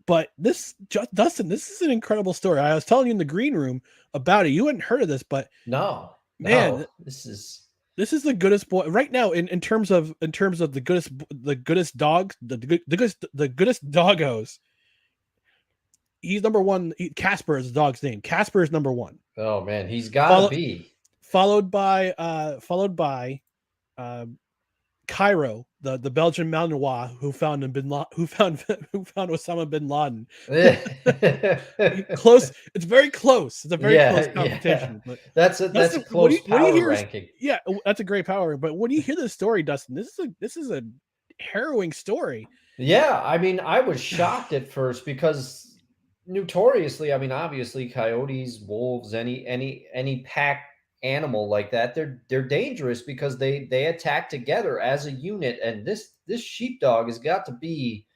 [SPEAKER 1] But Dustin, this is an incredible story. I was telling you in the green room about it. You hadn't heard of this, but man,
[SPEAKER 2] this is
[SPEAKER 1] the goodest boy right now in terms of the goodest dogs, the goodest doggos. He's number one. Casper is the dog's name. Casper is number one.
[SPEAKER 2] Oh man, he's got to be
[SPEAKER 1] followed by Cairo, the Belgian Malinois who found Osama bin Laden. Close. It's very close. It's a very close competition.
[SPEAKER 2] Yeah.
[SPEAKER 1] But
[SPEAKER 2] that's a close power ranking.
[SPEAKER 1] Yeah, that's a great power. But when you hear this story, Dustin, this is a harrowing story.
[SPEAKER 2] Yeah, I mean, I was shocked at first because notoriously, I mean, obviously, coyotes, wolves, any pack animal like that, they're dangerous because they attack together as a unit, and this sheepdog has got to be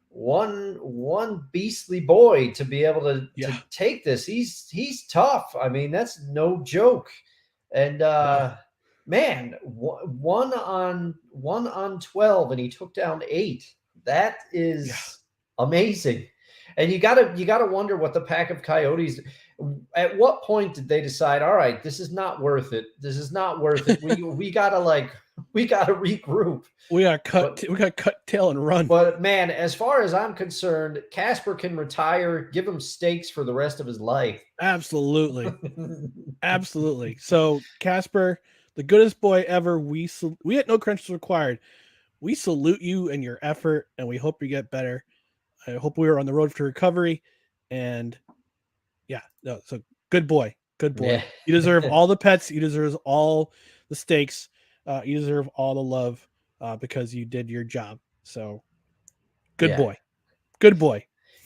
[SPEAKER 2] one beastly boy to be able to take this. He's tough. I mean, that's no joke. And man, one on 12, and he took down 8. That is amazing. And you gotta wonder what the pack of coyotes. At what point did they decide? All right, this is not worth it. This is not worth it. We gotta regroup.
[SPEAKER 1] We gotta cut tail and run.
[SPEAKER 2] But man, as far as I'm concerned, Casper can retire. Give him steaks for the rest of his life.
[SPEAKER 1] Absolutely, absolutely. So Casper, the goodest boy ever. We at No Credentials Required. We salute you and your effort, and we hope you get better. I hope we are on the road to recovery, and so good boy. Yeah. You deserve all the pets. You deserve all the steaks. You deserve all the love because you did your job. So good boy.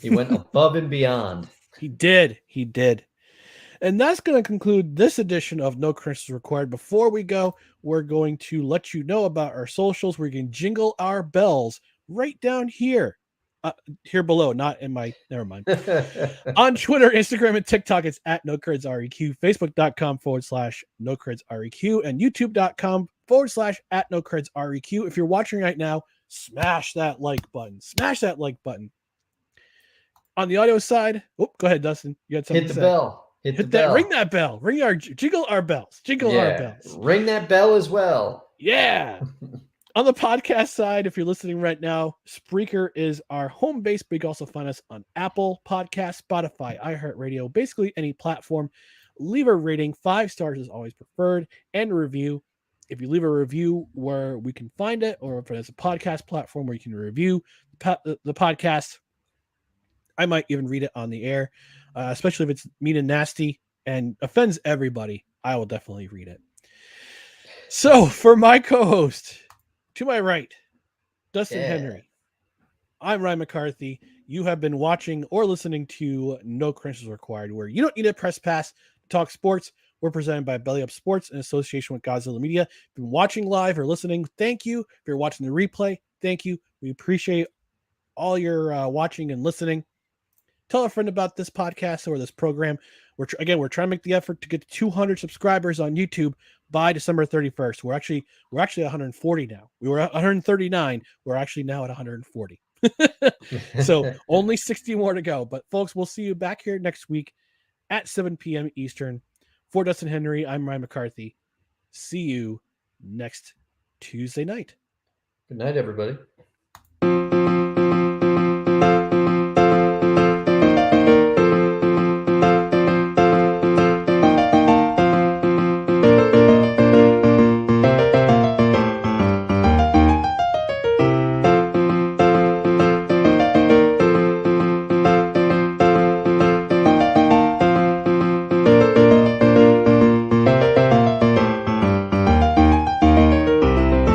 [SPEAKER 2] He went above and beyond.
[SPEAKER 1] He did. And that's going to conclude this edition of No Credentials Required. Before we go, we're going to let you know about our socials. We can jingle our bells right down here. Here below, not in my, never mind. On Twitter, Instagram, and TikTok, it's at NoCredsREQ, Facebook.com/NoCredsREQ, and YouTube.com/at NoCredsREQ. If you're watching right now, smash that like button. On the audio side, go ahead, Dustin. You got something to say.
[SPEAKER 2] Bell. Hit the bell.
[SPEAKER 1] Ring that bell. Jingle our bells. Our bells.
[SPEAKER 2] Ring that bell as well.
[SPEAKER 1] Yeah. On the podcast side, if you're listening right now, Spreaker is our home base, but you can also find us on Apple Podcasts, Spotify, iHeartRadio, basically any platform. Leave a rating. 5 stars is always preferred, and a review. If you leave a review where we can find it, or if it's a podcast platform where you can review the podcast, I might even read it on the air. especially if it's mean and nasty and offends everybody. I will definitely read it. So for my co-host, to my right, Dustin Henry. I'm Ryan McCarthy. You have been watching or listening to No Credentials Required, where you don't need a press pass to talk sports. We're presented by Belly Up Sports in association with Godzilla Media. If you've been watching live or listening, thank you. If you're watching the replay, thank you. We appreciate all your watching and listening. Tell a friend about this podcast or this program. We're trying to make the effort to get to 200 subscribers on YouTube by December 31st. We're actually 140 now. We were at 139. We're actually now at 140. So only 60 more to go. But folks, we'll see you back here next week at 7 p.m. Eastern. For Dustin Henry, I'm Ryan McCarthy. See you next Tuesday night.
[SPEAKER 2] Good night, everybody.